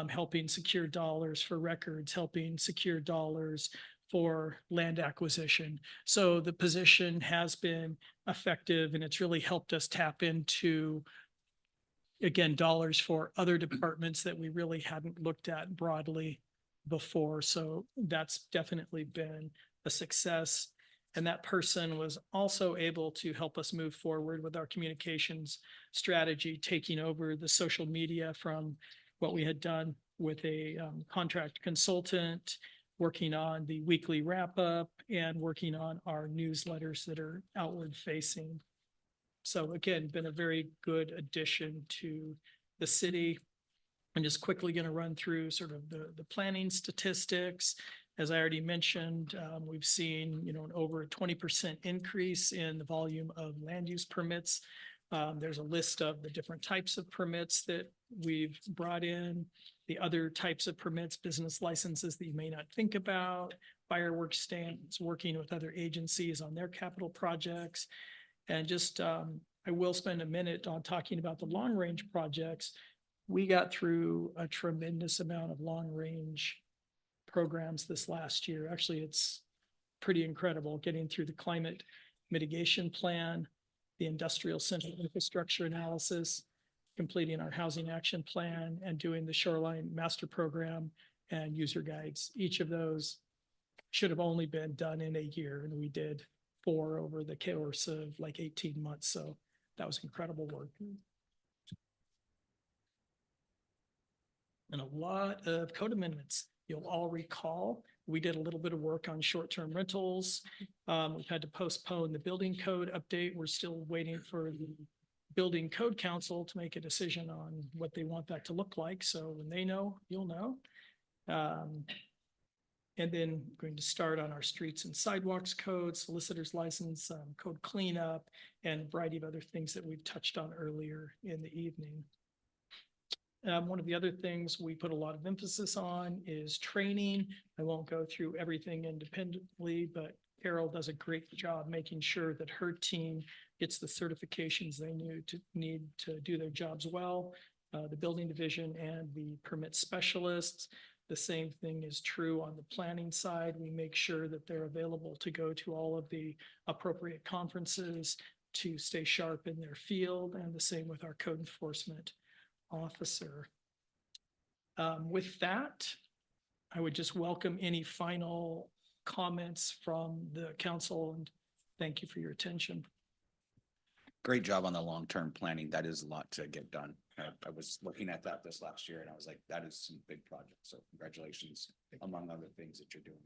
helping secure dollars for records, helping secure dollars for land acquisition. So the position has been effective, and it's really helped us tap into, again, dollars for other departments that we really hadn't looked at broadly before. So that's definitely been a success. And that person was also able to help us move forward with our communications strategy, taking over the social media from what we had done with a contract consultant, working on the weekly wrap up, and working on our newsletters that are outward facing. So again, been a very good addition to the city. I'm just quickly going to run through sort of the planning statistics. As I already mentioned, we've seen, an over 20% increase in the volume of land use permits. There's a list of the different types of permits that we've brought in, the other types of permits, business licenses that you may not think about, fireworks stands, working with other agencies on their capital projects. And just, I will spend a minute on talking about the long range projects. We got through a tremendous amount of long range programs this last year. Actually, it's pretty incredible getting through the climate mitigation plan, the industrial center infrastructure analysis, completing our housing action plan, and doing the shoreline master program and user guides. Each of those should have only been done in a year, and we did 4 over the course of like 18 months. So that was incredible work. And a lot of code amendments. You'll all recall, we did a little bit of work on short-term rentals. We've had to postpone the building code update. We're still waiting for the building code council to make a decision on what they want that to look like. So when they know, you'll know. And then going to start on our streets and sidewalks code, solicitor's license, code cleanup, and a variety of other things that we've touched on earlier in the evening. One of the other things we put a lot of emphasis on is training. I won't go through everything independently, but Carol does a great job making sure that her team gets the certifications they need to do their jobs well. The building division and the permit specialists. The same thing is true on the planning side. We make sure that they're available to go to all of the appropriate conferences to stay sharp in their field, and the same with our code enforcement officer. With that, I would just welcome any final comments from the council and thank you for your attention. Great job on the long-term planning. That is a lot to get done. I was looking at that this last year and I was like, that is some big projects. So congratulations among other things that you're doing.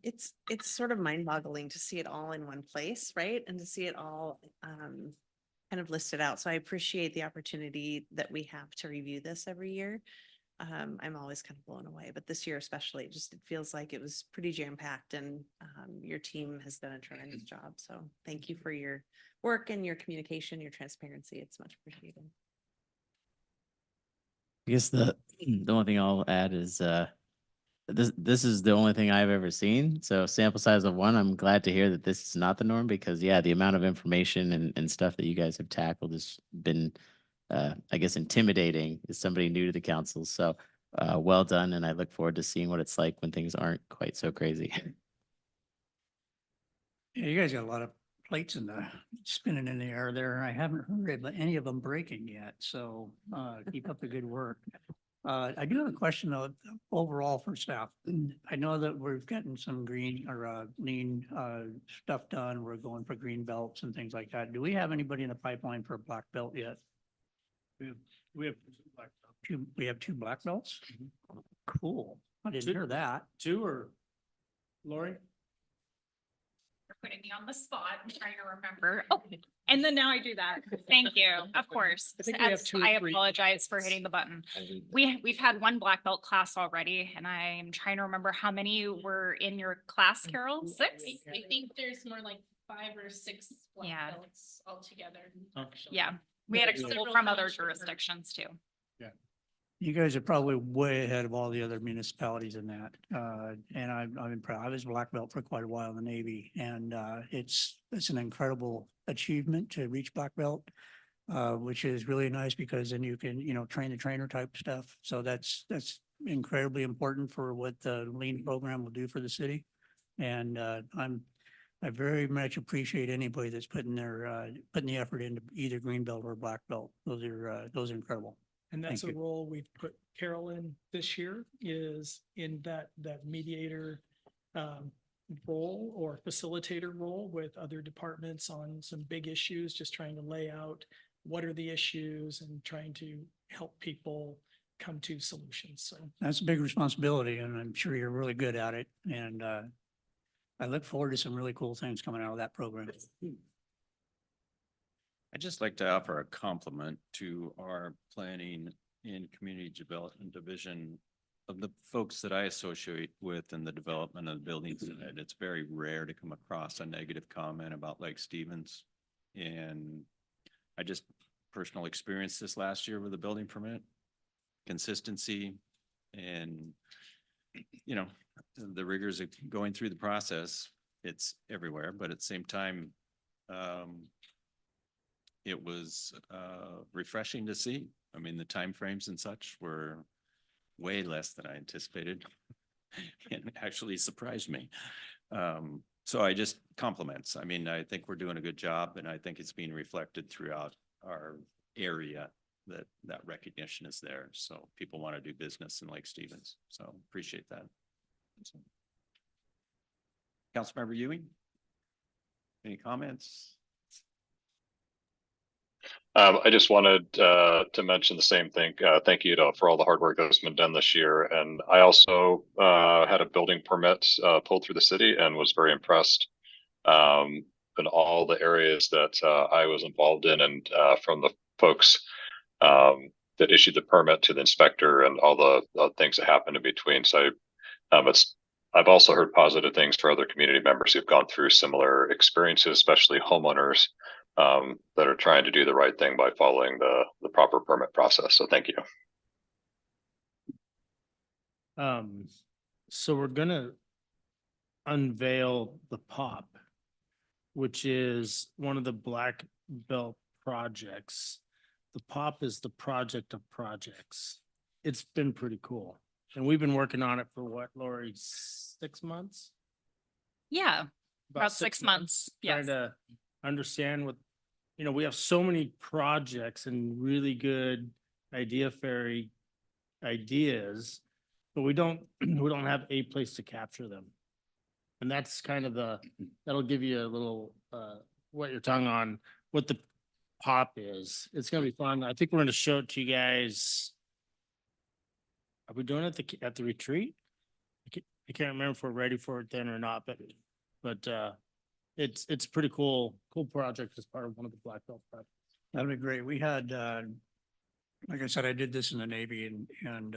It's sort of mind boggling to see it all in one place, right? And to see it all kind of listed out. So I appreciate the opportunity that we have to review this every year. I'm always kind of blown away, but this year especially, it feels like it was pretty jam-packed and your team has done a tremendous job. So thank you for your work and your communication, your transparency. It's much appreciated. I guess the only thing I'll add is this is the only thing I've ever seen. So sample size of one, I'm glad to hear that this is not the norm because yeah, the amount of information and stuff that you guys have tackled has been I guess intimidating as somebody new to the council. So well done. And I look forward to seeing what it's like when things aren't quite so crazy. Yeah, you guys got a lot of plates spinning in the air there. I haven't heard of any of them breaking yet, so keep up the good work. I do have a question though, overall for staff. I know that we've gotten some green or lean stuff done. We're going for green belts and things like that. Do we have anybody in the pipeline for a black belt yet? We have two black belts. We have 2 black belts? Cool. I didn't hear that. 2 or Lori? You're putting me on the spot. I'm trying to remember. Oh, and then now I do that. Thank you. Of course. I think we have As 2 or I 3. apologize for hitting the button. We've had 1 black belt class already, and I'm trying to remember how many were in your class, Carol? 6? I think there's more like 5 or 6 black Yeah. belts altogether. actually. Yeah, we had a Several couple from other fellowship programs. jurisdictions too. You guys are probably way ahead of all the other municipalities in that. And I'm proud. I was black belt for quite a while in the Navy and it's an incredible achievement to reach black belt. Which is really nice because then you can, train the trainer type stuff. So that's incredibly important for what the lean program will do for the city. And I very much appreciate anybody that's putting the effort into either green belt or black belt. Those are incredible. And that's a Thank you. role we've put Carol in this year is in that mediator role or facilitator role with other departments on some big issues, just trying to lay out what are the issues and trying to help people come to solutions. So That's a big responsibility and I'm sure you're really good at it. And I look forward to some really cool things coming out of that program. I'd just like to offer a compliment to our planning and community development division of the folks that I associate with in the development of the buildings. And it's very rare to come across a negative comment about Lake Stevens. And I just personal experience this last year with a building permit, consistency and, the rigors of going through the process. It's everywhere, but at the same time, it was refreshing to see. I mean, the timeframes and such were way less than I anticipated and actually surprised me. So I just compliments. I mean, I think we're doing a good job and I think it's being reflected throughout our area that recognition is there. So people want to do business in Lake Stevens. So appreciate that. Councilmember Ewing? Any comments? I just wanted to mention the same thing. Thank you for all the hard work that's been done this year. And I also had a building permit pulled through the city and was very impressed in all the areas that I was involved in and from the folks that issued the permit to the inspector and all the things that happened in between. So I've also heard positive things for other community members who've gone through similar experiences, especially homeowners that are trying to do the right thing by following the proper permit process. So thank you. So we're gonna unveil the POP, which is one of the black belt projects. The POP is the project of projects. It's been pretty cool. And we've been working on it for what, Lori, 6 months? Yeah, about 6 months. Trying Yes. to understand what, we have so many projects and really good idea fairy ideas but we don't have a place to capture them. And that's kind of that'll give you a little, what you're talking on, what the pop is. It's gonna be fun. I think we're gonna show it to you guys. Are we doing it at the retreat? I can't remember if we're ready for it then or not, but it's pretty cool project as part of one of the Black Belt projects. That'd be great. We had, like I said, I did this in the Navy and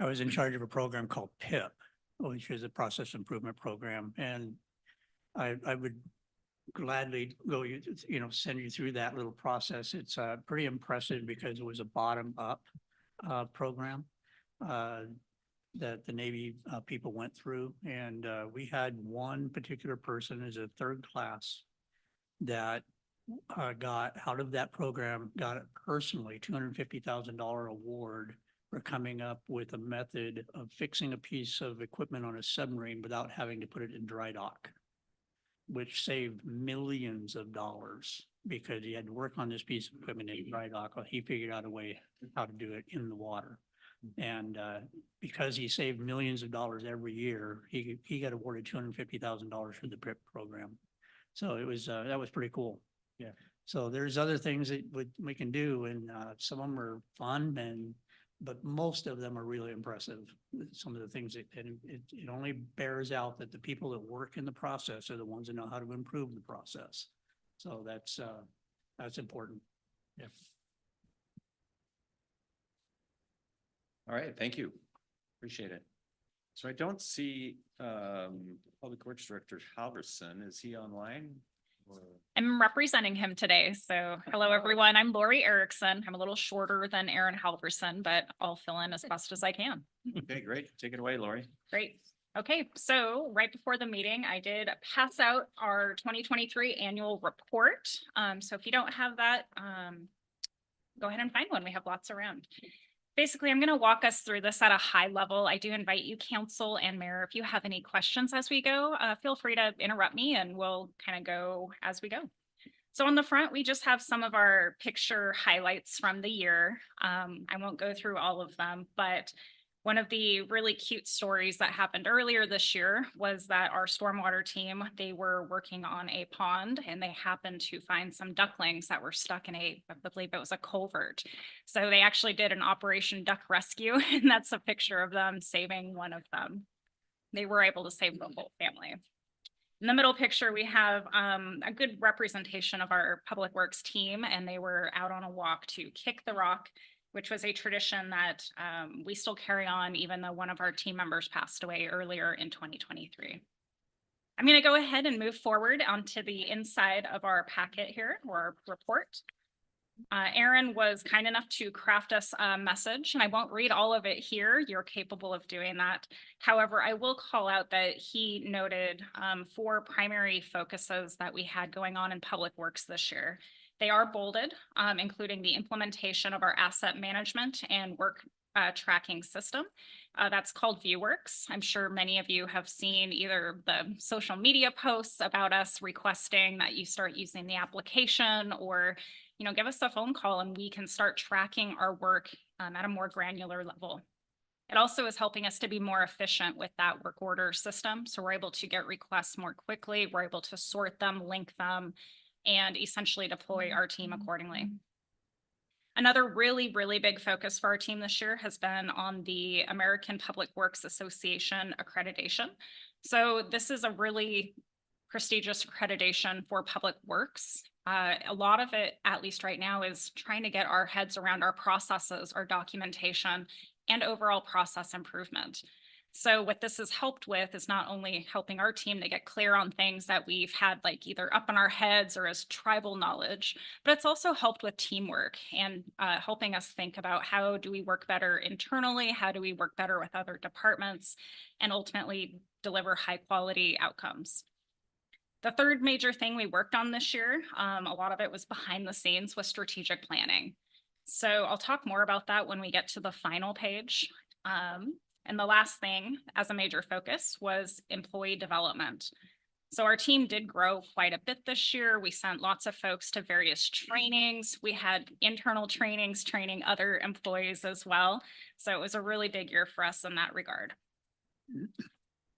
I was in charge of a program called PIP, which is a process improvement program. And I would gladly go, send you through that little process. It's pretty impressive because it was a bottom up program that the Navy people went through. And we had one particular person as a third class that got out of that program, got personally $250,000 award for coming up with a method of fixing a piece of equipment on a submarine without having to put it in dry dock, which saved millions of dollars because he had to work on this piece of equipment in dry dock. Well, he figured out a way how to do it in the water. And because he saved millions of dollars every year, he got awarded $250,000 for the PIP program. So it was that was pretty cool. Yeah. So there's other things that we can do, and some of them are fun, but most of them are really impressive. Some of the things and it only bears out that the people that work in the process are the ones that know how to improve the process. So that's important. Yeah. All right, thank you. Appreciate it. So I don't see Public Works Director Halverson. Is he online? Or... I'm representing him today. So hello, everyone. I'm Lori Erickson. I'm a little shorter than Aaron Halverson, but I'll fill in as best as I can. Okay, great. Take it away, Lori. Great. Okay, so right before the meeting, I did pass out our 2023 annual report. So if you don't have that, go ahead and find one. We have lots around. Basically, I'm going to walk us through this at a high level. I do invite you, council and mayor, if you have any questions as we go, feel free to interrupt me and we'll kind of go as we go. So on the front, we just have some of our picture highlights from the year. I won't go through all of them, but one of the really cute stories that happened earlier this year was that our stormwater team, they were working on a pond and they happened to find some ducklings that were stuck in I believe it was a culvert. So they actually did an Operation Duck Rescue, and that's a picture of them saving one of them. They were able to save the whole family. In the middle picture, we have a good representation of our Public Works team, and they were out on a walk to kick the rock, which was a tradition that we still carry on, even though one of our team members passed away earlier in 2023. I'm going to go ahead and move forward onto the inside of our packet here, or our report. Aaron was kind enough to craft us a message, and I won't read all of it here. You're capable of doing that. However, I will call out that he noted 4 primary focuses that we had going on in Public Works this year. They are bolded, including the implementation of our asset management and work tracking system. That's called ViewWorks. I'm sure many of you have seen either the social media posts about us requesting that you start using the application, or give us a phone call and we can start tracking our work at a more granular level. It also is helping us to be more efficient with that work order system. So we're able to get requests more quickly. We're able to sort them, link them, and essentially deploy our team accordingly. Another really, really big focus for our team this year has been on the American Public Works Association accreditation. So this is a really prestigious accreditation for public works. A lot of it, at least right now, is trying to get our heads around our processes, our documentation, and overall process improvement. So what this has helped with is not only helping our team to get clear on things that we've had like either up in our heads or as tribal knowledge, but it's also helped with teamwork and helping us think about how do we work better internally, how do we work better with other departments, and ultimately deliver high quality outcomes. The third major thing we worked on this year, a lot of it was behind the scenes with strategic planning. So I'll talk more about that when we get to the final page. And the last thing as a major focus was employee development. So our team did grow quite a bit this year. We sent lots of folks to various trainings. We had internal trainings, training other employees as well. So it was a really big year for us in that regard.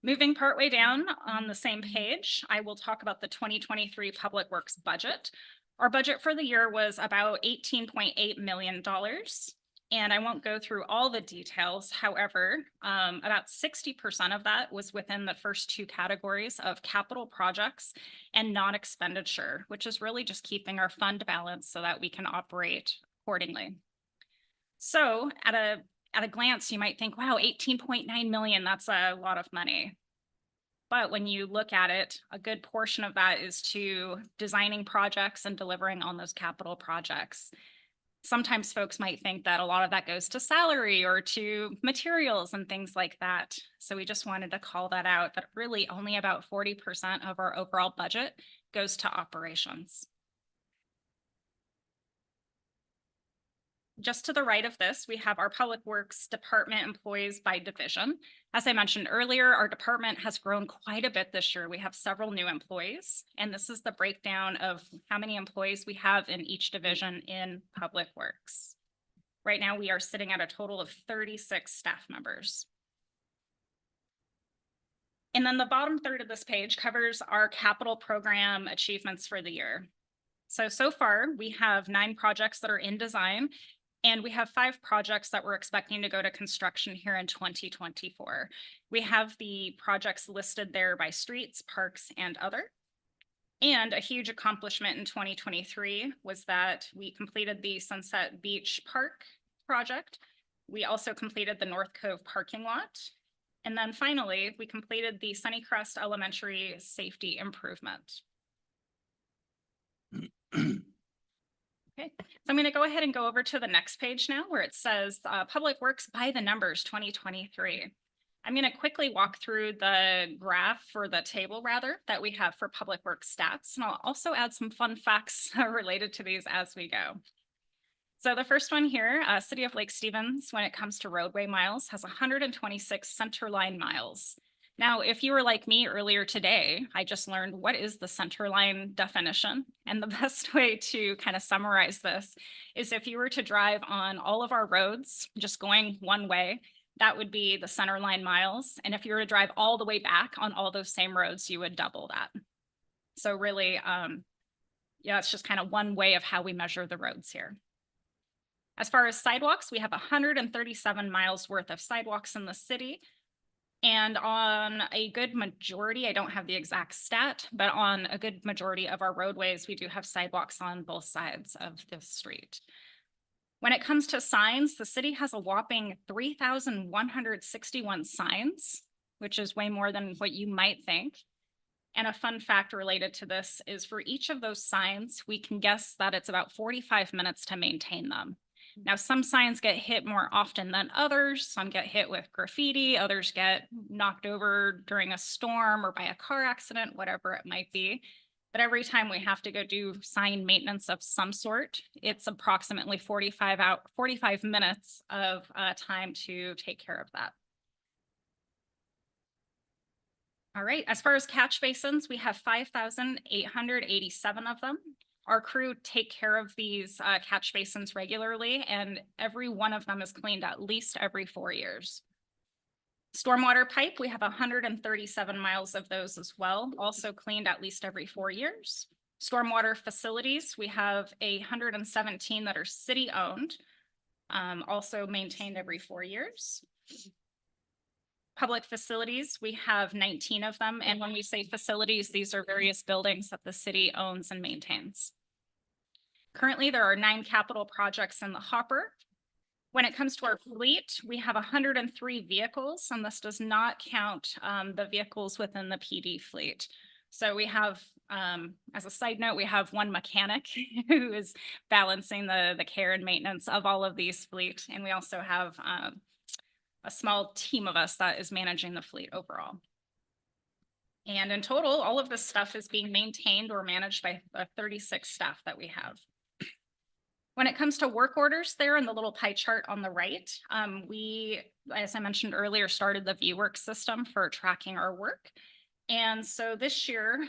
Moving partway down on the same page, I will talk about the 2023 Public Works budget. Our budget for the year was about $18.8 million. And I won't go through all the details. However, about 60% of that was within the first two categories of capital projects and non-expenditure, which is really just keeping our fund balance so that we can operate accordingly. So at a glance, you might think, wow, 18.9 million, that's a lot of money. But when you look at it, a good portion of that is to designing projects and delivering on those capital projects. Sometimes folks might think that a lot of that goes to salary or to materials and things like that. So we just wanted to call that out, that really only about 40% of our overall budget goes to operations. Just to the right of this, we have our Public Works Department employees by division. As I mentioned earlier, our department has grown quite a bit this year. We have several new employees, and this is the breakdown of how many employees we have in each division in Public Works. Right now, we are sitting at a total of 36 staff members. And then the bottom third of this page covers our capital program achievements for the year. So far, we have 9 projects that are in design, and we have 5 projects that we're expecting to go to construction here in 2024. We have the projects listed there by streets, parks, and other. And a huge accomplishment in 2023 was that we completed the Sunset Beach Park project. We also completed the North Cove parking lot. And then finally, we completed the Sunnycrest Elementary safety improvement. Okay, so I'm going to go ahead and go over to the next page now where it says Public Works by the numbers 2023. I'm going to quickly walk through the graph or the table rather that we have for Public Works stats, and I'll also add some fun facts related to these as we go. So the first one here, City of Lake Stevens, when it comes to roadway miles, has 126 centerline miles. Now, if you were like me earlier today, I just learned what is the centerline definition. And the best way to kind of summarize this is if you were to drive on all of our roads, just going one way, that would be the centerline miles. And if you were to drive all the way back on all those same roads, you would double that. So really, yeah, it's just kind of one way of how we measure the roads here. As far as sidewalks, we have 137 miles worth of sidewalks in the city. And on a good majority, I don't have the exact stat, but on a good majority of our roadways, we do have sidewalks on both sides of the street. When it comes to signs, the city has a whopping 3,161 signs, which is way more than what you might think. And a fun fact related to this is for each of those signs, we can guess that it's about 45 minutes to maintain them. Now, some signs get hit more often than others. Some get hit with graffiti, others get knocked over during a storm or by a car accident, whatever it might be. But every time we have to go do sign maintenance of some sort, it's approximately 45 minutes of time to take care of that. All right, as far as catch basins, we have 5,887 of them. Our crew take care of these catch basins regularly, and every one of them is cleaned at least every 4 years. Stormwater pipe, we have 137 miles of those as well, also cleaned at least every 4 years. Stormwater facilities, we have 117 that are city-owned, also maintained every 4 years. Public facilities, we have 19 of them, and when we say facilities, these are various buildings that the city owns and maintains. Currently, there are 9 capital projects in the hopper. When it comes to our fleet, we have 103 vehicles, and this does not count the vehicles within the PD fleet. So we have, as a side note, we have 1 mechanic who is balancing the care and maintenance of all of these fleet, and we also have a small team of us that is managing the fleet overall. And in total, all of this stuff is being maintained or managed by the 36 staff that we have. When it comes to work orders there in the little pie chart on the right, we, as I mentioned earlier, started the ViewWorks system for tracking our work. And so this year,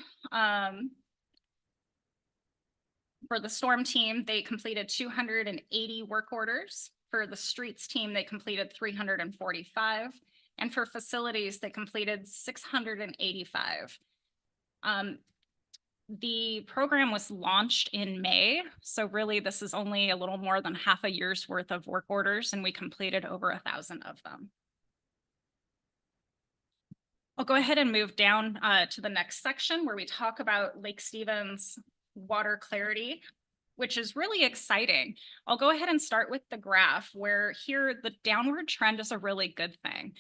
for the storm team, they completed 280 work orders. For the streets team, they completed 345. And for facilities, they completed 685. The program was launched in May. So really, this is only a little more than half a year's worth of work orders, and we completed over 1,000 of them. I'll go ahead and move down to the next section where we talk about Lake Stevens water clarity, which is really exciting. I'll go ahead and start with the graph where here the downward trend is a really good thing.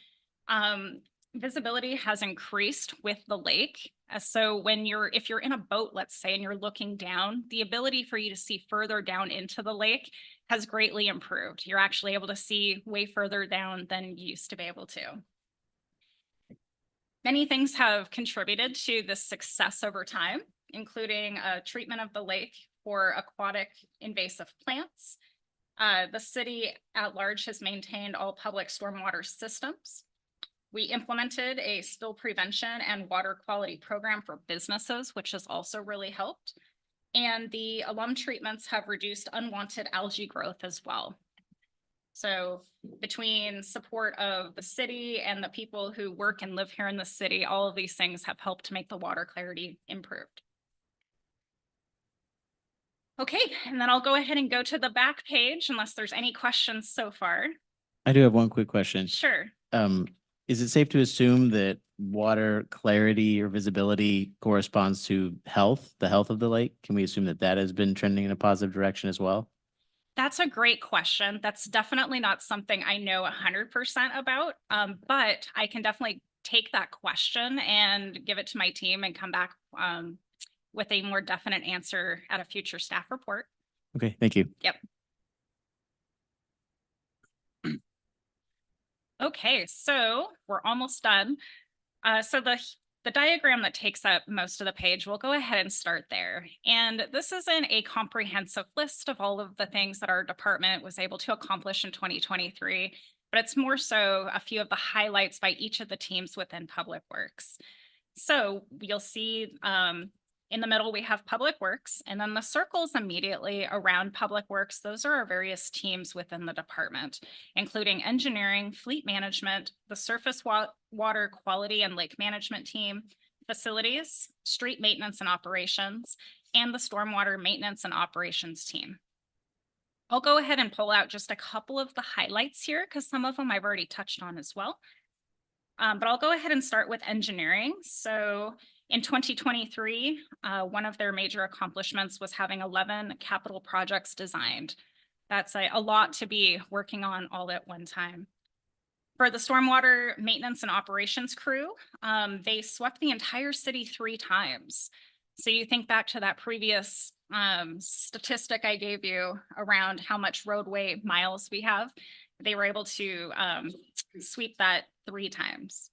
Visibility has increased with the lake. So if you're in a boat, let's say, and you're looking down, the ability for you to see further down into the lake has greatly improved. You're actually able to see way further down than you used to be able to. Many things have contributed to this success over time, including treatment of the lake for aquatic invasive plants. The city at large has maintained all public stormwater systems. We implemented a spill prevention and water quality program for businesses, which has also really helped. And the alum treatments have reduced unwanted algae growth as well. So between support of the city and the people who work and live here in the city, all of these things have helped to make the water clarity improved. Okay, and then I'll go ahead and go to the back page unless there's any questions so far. I do have one quick question. Sure. Is it safe to assume that water clarity or visibility corresponds to health, the health of the lake? Can we assume that that has been trending in a positive direction as well? That's a great question. That's definitely not something I know 100% about, but I can definitely take that question and give it to my team and come back with a more definite answer at a future staff report. Okay, thank you. Yep. Okay, so we're almost done. So the diagram that takes up most of the page, we'll go ahead and start there. And this isn't a comprehensive list of all of the things that our department was able to accomplish in 2023, but it's more so a few of the highlights by each of the teams within Public Works. So you'll see in the middle, we have Public Works, and then the circles immediately around Public Works, those are our various teams within the department, including engineering, fleet management, the surface water quality and lake management team, facilities, street maintenance and operations, and the stormwater maintenance and operations team. I'll go ahead and pull out just a couple of the highlights here because some of them I've already touched on as well. But I'll go ahead and start with engineering. So in 2023, one of their major accomplishments was having 11 capital projects designed. That's a lot to be working on all at one time. For the stormwater maintenance and operations crew, they swept the entire city 3 times. So you think back to that previous statistic I gave you around how much roadway miles we have. They were able to sweep that 3 times.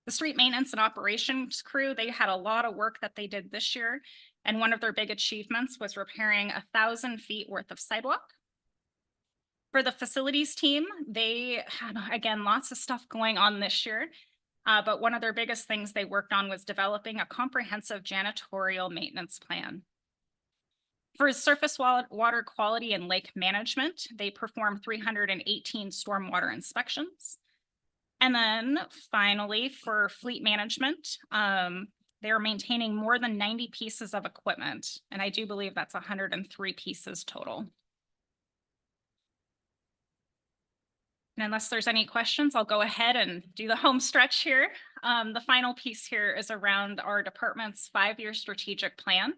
The street maintenance and operations crew, they had a lot of work that they did this year. And one of their big achievements was repairing 1,000 feet worth of sidewalk. For the facilities team, they had, again, lots of stuff going on this year. But one of their biggest things they worked on was developing a comprehensive janitorial maintenance plan. For surface water quality and lake management, they performed 318 stormwater inspections. And then finally, for fleet management, they are maintaining more than 90 pieces of equipment. And I do believe that's 103 pieces total. And unless there's any questions, I'll go ahead and do the home stretch here. The final piece here is around our department's 5-year strategic plan.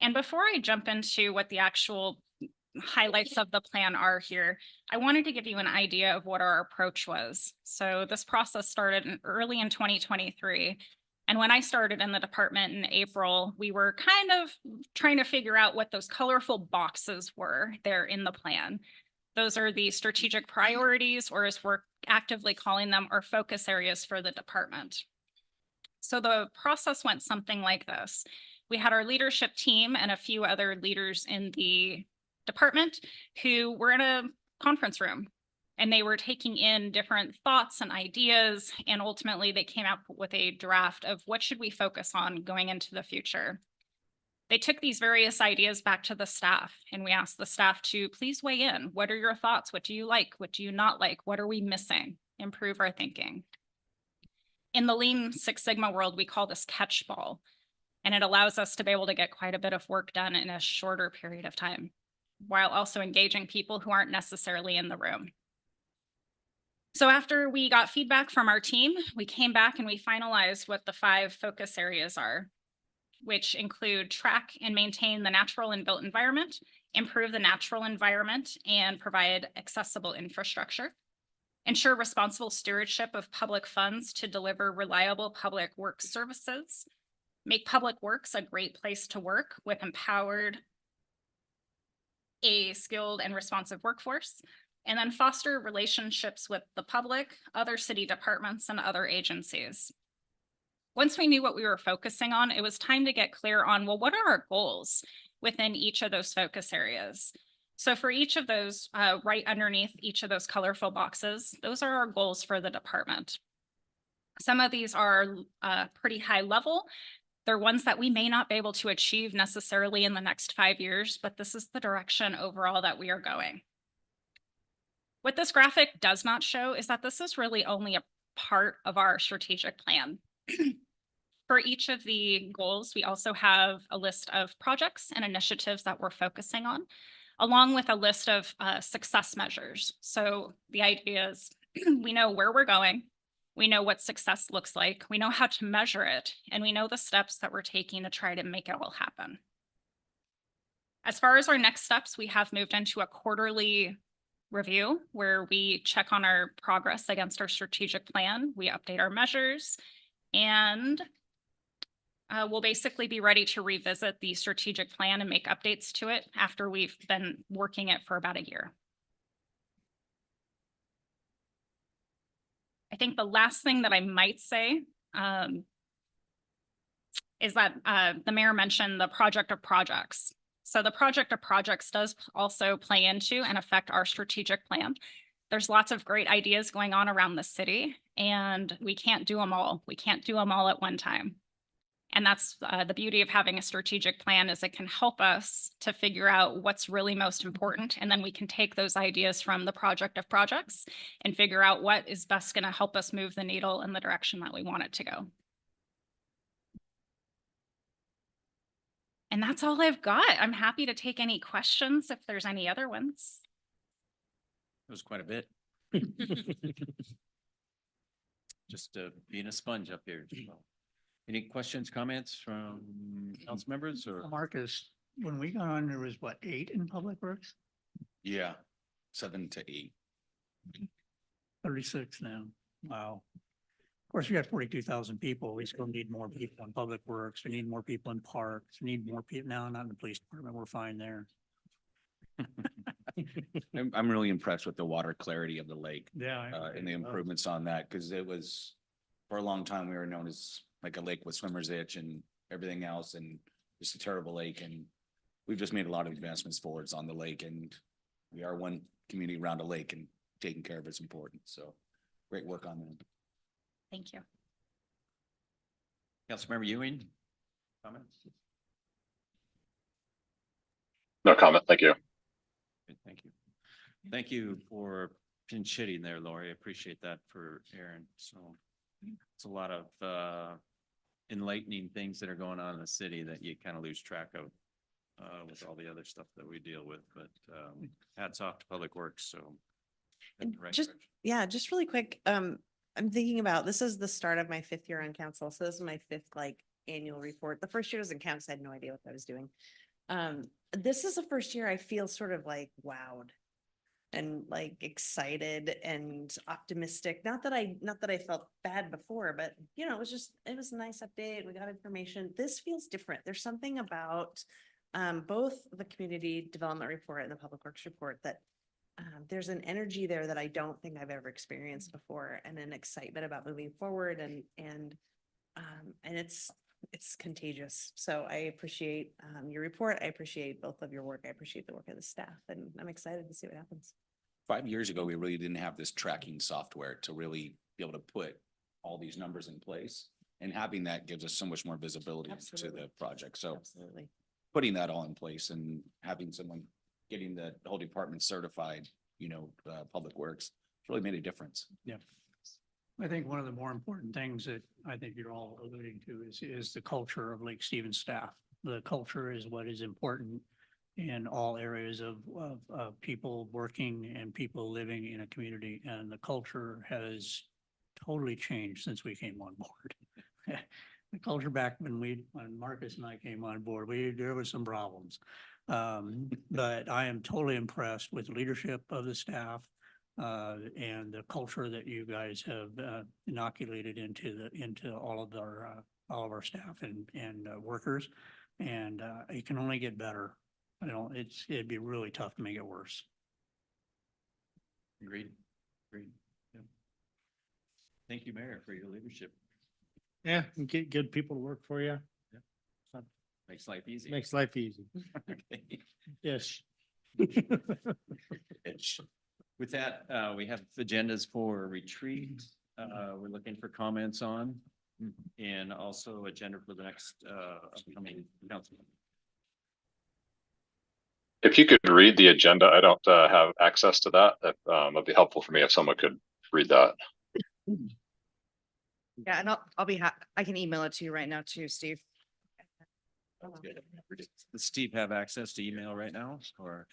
And before I jump into what the actual highlights of the plan are here, I wanted to give you an idea of what our approach was. So this process started early in 2023. And when I started in the department in April, we were kind of trying to figure out what those colorful boxes were there in the plan. Those are the strategic priorities, or as we're actively calling them, our focus areas for the department. So the process went something like this. We had our leadership team and a few other leaders in the department who were in a conference room. And they were taking in different thoughts and ideas, and ultimately they came up with a draft of what should we focus on going into the future. They took these various ideas back to the staff, and we asked the staff to please weigh in. What are your thoughts? What do you like? What do you not like? What are we missing? Improve our thinking. In the Lean Six Sigma world, we call this catchball, and it allows us to be able to get quite a bit of work done in a shorter period of time, while also engaging people who aren't necessarily in the room. So after we got feedback from our team, we came back and we finalized what the 5 focus areas are, which include track and maintain the natural and built environment, improve the natural environment and provide accessible infrastructure, ensure responsible stewardship of public funds to deliver reliable public works services, make public works a great place to work with empowered, a skilled and responsive workforce, and then foster relationships with the public, other city departments, and other agencies. Once we knew what we were focusing on, it was time to get clear on, well, what are our goals within each of those focus areas? So for each of those, right underneath each of those colorful boxes, those are our goals for the department. Some of these are pretty high level. They're ones that we may not be able to achieve necessarily in the next 5 years, but this is the direction overall that we are going. What this graphic does not show is that this is really only a part of our strategic plan. For each of the goals, we also have a list of projects and initiatives that we're focusing on, along with a list of success measures. So the idea is we know where we're going, we know what success looks like, we know how to measure it, and we know the steps that we're taking to try to make it all happen. As far as our next steps, we have moved into a quarterly review where we check on our progress against our strategic plan, we update our measures, and we'll basically be ready to revisit the strategic plan and make updates to it after we've been working it for about a year. I think the last thing that I might say is that the mayor mentioned the project of projects. So the project of projects does also play into and affect our strategic plan. There's lots of great ideas going on around the city, and we can't do them all. We can't do them all at one time. And that's the beauty of having a strategic plan, is it can help us to figure out what's really most important. And then we can take those ideas from the project of projects and figure out what is best going to help us move the needle in the direction that we want it to go. And that's all I've got. I'm happy to take any questions if there's any other ones. It was quite a bit. Just being a sponge up here. Any questions, comments from council members or? Marcus, when we got on, there was what, 8 in Public Works? Yeah, 7 to 8. 36 now. Wow. Of course, we got 42,000 people. We still need more people in Public Works. We need more people in parks. We need more people now, not in the police department. We're fine there. I'm really impressed with the water clarity of the lake. Yeah. And the improvements on that, because it was, for a long time, we were known as like a lake with swimmer's itch and everything else, and just a terrible lake. And we've just made a lot of advancements forwards on the lake, and we are one community around a lake, and taking care of it's important. So great work on that. Thank you. Councilmember Ewing, comments? No comment. Thank you. Good, thank you. Thank you for pinch hitting there, Lori. I appreciate that for Aaron. So it's a lot of enlightening things that are going on in the city that you kind of lose track of with all the other stuff that we deal with. But hats off to Public Works. So And right just, direction. yeah, just really quick. I'm thinking about, this is the start of my 5th year on council. So this is my 5th like annual report. The first year doesn't count, so I had no idea what I was doing. This is the first year I feel sort of like wowed and like excited and optimistic. Not that I felt bad before, but you know, it was a nice update. We got information. This feels different. There's something about both the community development report and the Public Works report that there's an energy there that I don't think I've ever experienced before, and an excitement about moving forward, and it's contagious. So I appreciate your report. I appreciate both of your work. I appreciate the work of the staff, and I'm excited to see what happens. 5 years ago, we really didn't have this tracking software to really be able to put all these numbers in place. And having that gives us so much more visibility to Absolutely. the project. So Absolutely. putting that all in place and having someone getting the whole department certified, Public Works, really made a difference. Yeah. I think one of the more important things that I think you're all alluding to is the culture of Lake Stevens staff. The culture is what is important in all areas of people working and people living in a community. And the culture has totally changed since we came on board. The culture back when Marcus and I came on board, there was some problems. But I am totally impressed with the leadership of the staff and the culture that you guys have inoculated into all of our staff and workers. And it can only get better. It'd be really tough to make it worse. Agreed. Yeah. Thank you, Mayor, for your leadership. Yeah, and get good people to work for you. Makes life easy. Makes life easy. Okay. Yes. With that, we have agendas for retreat. We're looking for comments on, and also agenda for the next upcoming council. If you could read the agenda, I don't have access to that. It'd be helpful for me if someone could read that. Yeah, and I'll be I can email it to you right now too, Steve. Does Steve have access to email right now, or?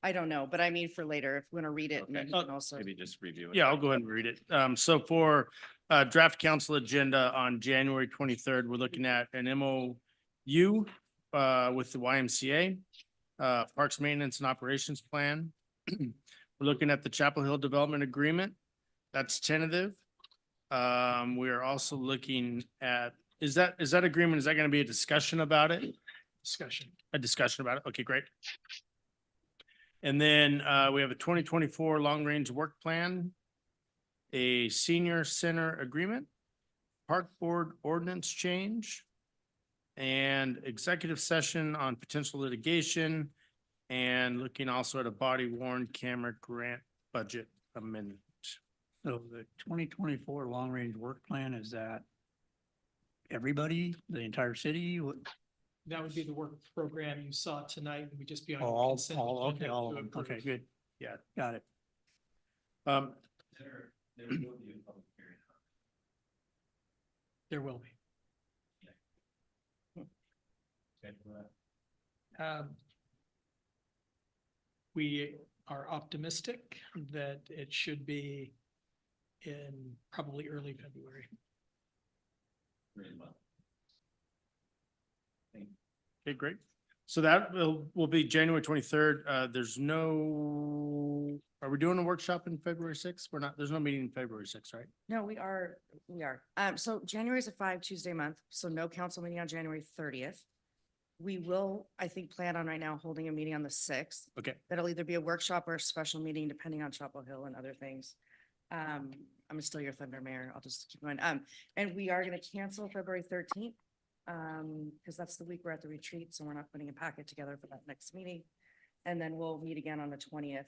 I don't know, but I mean for later, if you want to read it and then you can also. Maybe just review it. Yeah, I'll go ahead and read it. So for draft council agenda on January 23rd, we're looking at an MOU with the YMCA, Parks Maintenance and Operations Plan. We're looking at the Chapel Hill Development Agreement. That's tentative. We are also looking at, is that agreement, is that going to be a discussion about it? A discussion about it. Okay, great. And then we have a 2024 long-range work plan, a senior center agreement, park board ordinance change, and executive session on potential litigation, and looking also at a body worn camera grant budget amendment. So the 2024 long-range work plan, is that everybody, the entire city? That would be the work program you saw tonight. It would just be on. your All, consent all, agenda okay, all of to them. approve. Okay, good. Yeah. Got it. There will be a public hearing. There will be. We are optimistic that it should be in probably early February. Okay, great. So that will be January 23rd. There's no, are we doing a workshop in February 6th? We're not, there's no meeting in February 6th, right? No, we are. So January is a 5 Tuesday month, so no council meeting on January 30th. We will, I think, plan on right now holding a meeting on the 6th. Okay. That'll either be a workshop or a special meeting, depending on Chapel Hill and other things. I'm gonna steal your thunder, Mayor. I'll just keep going. And we are gonna cancel February 13th. Because that's the week we're at the retreat, so we're not putting a packet together for that next meeting. And then we'll meet again on the 20th.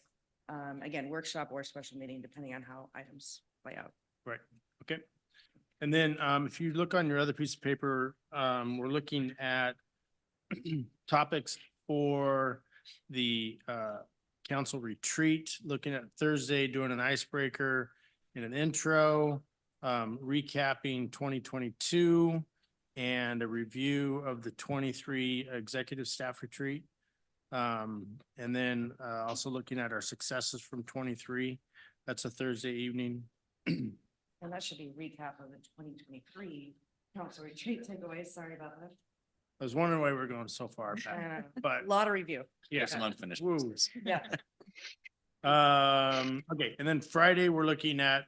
Again, workshop or special meeting, depending on how items play out. Right, okay. And then if you look on your other piece of paper, we're looking at topics for the council retreat, looking at Thursday, doing an icebreaker and an intro, recapping 2022, and a review of the 23 executive staff retreat. And then also looking at our successes from 23. That's a Thursday evening. And that should be a recap of the 2023 council retreat takeaways. Sorry about that. I was wondering why we're going so far back, but. Lot of review. Yeah. Some unfinished Woo. business. Yeah. Okay, and then Friday, we're looking at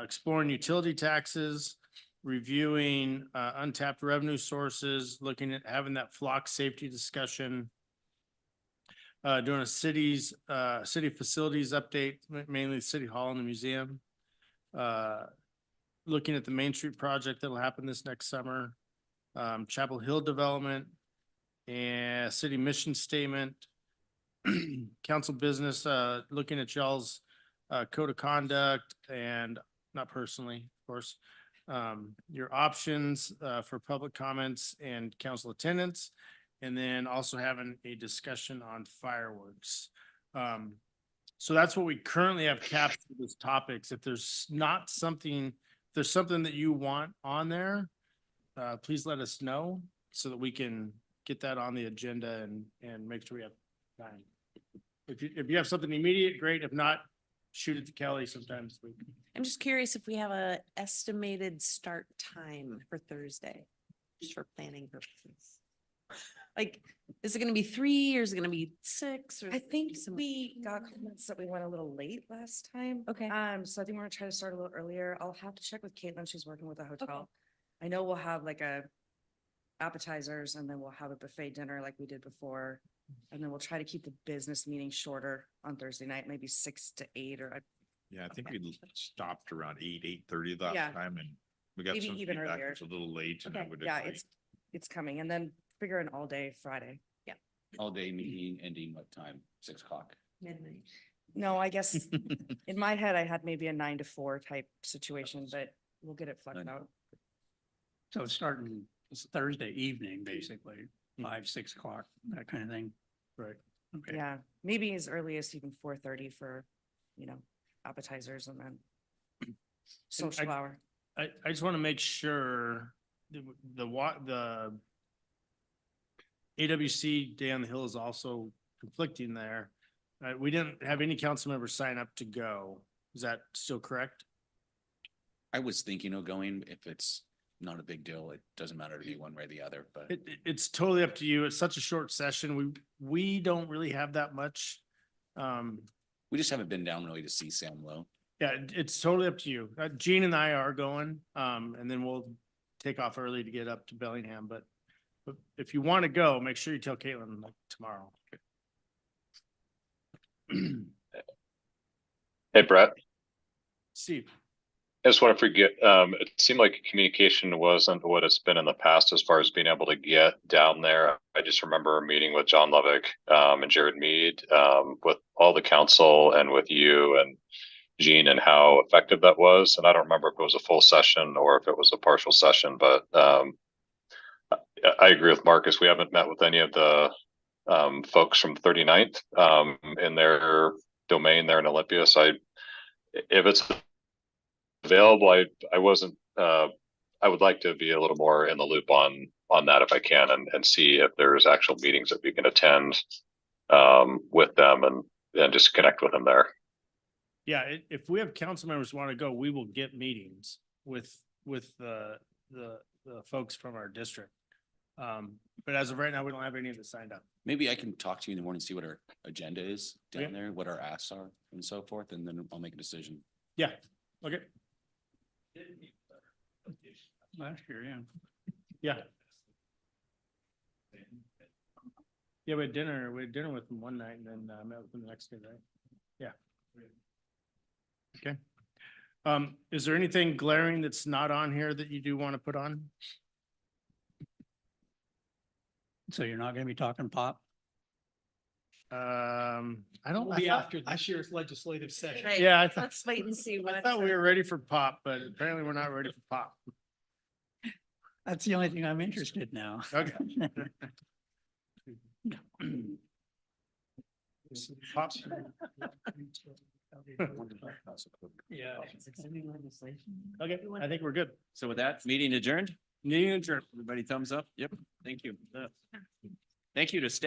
exploring utility taxes, reviewing untapped revenue sources, looking at having that flock safety discussion, doing a city facilities update, mainly City Hall and the museum, looking at the Main Street project that'll happen this next summer, Chapel Hill development, and city mission statement, council business, looking at y'all's code of conduct and not personally, of course, your options for public comments and council attendance, and then also having a discussion on fireworks. So that's what we currently have captured as topics. If there's not something, if there's something that you want on there, please let us know so that we can get that on the agenda and make sure we have time. If you have something immediate, great. If not, shoot it to Kelly sometimes. I'm just curious if we have a estimated start time for Thursday, just for planning purposes. Like, is it gonna be 3 or is it gonna be 6 or? I think we got comments that we went a little late last time. Okay. So I think we're gonna try to start a little earlier. I'll have to check with Caitlin. She's working with a hotel. I know we'll have like a appetizers and then we'll have a buffet dinner like we did before. And then we'll try to keep the business meeting shorter on Thursday night, maybe 6 to 8 or. Yeah, I think we stopped around 8:30 last Yeah. time and we got Maybe some even feedback. earlier. It's a little late and I Okay, would yeah, agree. it's coming and then figure an all day Friday. Yeah. All day meeting ending what time? 6 o'clock. Midnight. No, I guess in my head, I had maybe a 9 to 4 type situation, but we'll get it fleshed out. So it's starting it's Thursday evening, basically, 5, 6 o'clock, that kind of thing. Right. Okay. Yeah, maybe as early as even 4:30 for, appetizers and then social hour. I just want to make sure the AWC Day on the Hill is also conflicting there. We didn't have any council members sign up to go. Is that still correct? I was thinking of going. If it's not a big deal, it doesn't matter to me one way or the other, but It's totally up to you. It's such a short session. We don't really have that much. we just haven't been down really to see Sam Lowe. Yeah, it's totally up to you. Gene and I are going, and then we'll take off early to get up to Bellingham, but if you want to go, make sure you tell Caitlin like tomorrow. Hey, Brett. Steve. I just want to forget, it seemed like communication wasn't what it's been in the past as far as being able to get down there. I just remember a meeting with John Lovick, and Jared Mead, with all the council and with you and Gene and how effective that was. And I don't remember if it was a full session or if it was a partial session, but, I agree with Marcus. We haven't met with any of the, folks from 39th, in their domain there in Olympia. So if it's available, I wasn't, I would like to be a little more in the loop on that if I can and see if there's actual meetings that we can attend with them and just connect with them there. Yeah, if we have council members who want to go, we will get meetings with the folks from our district. But as of right now, we don't have any of it signed up. Maybe I can talk to you in the morning, see what our agenda is Yeah. down there, what our asks are and so forth, and then I'll make a decision. Yeah, okay. Last year, yeah. Yeah. Yeah, we had dinner with them one night and then met with them the next day, right? Yeah. Okay. Is there anything glaring that's not on here that you do want to put on? So you're not gonna be talking pop? I don't. Will be after this year's legislative session. Right. Yeah, I Let's wait and see. I thought we were ready for pop, but apparently we're not ready for pop. That's the only thing I'm interested now. Okay. Pop. Yeah. Okay, I think we're good. So with that, meeting adjourned? Meeting adjourned. Everybody thumbs up? Yep. Thank you. Thank you to staff.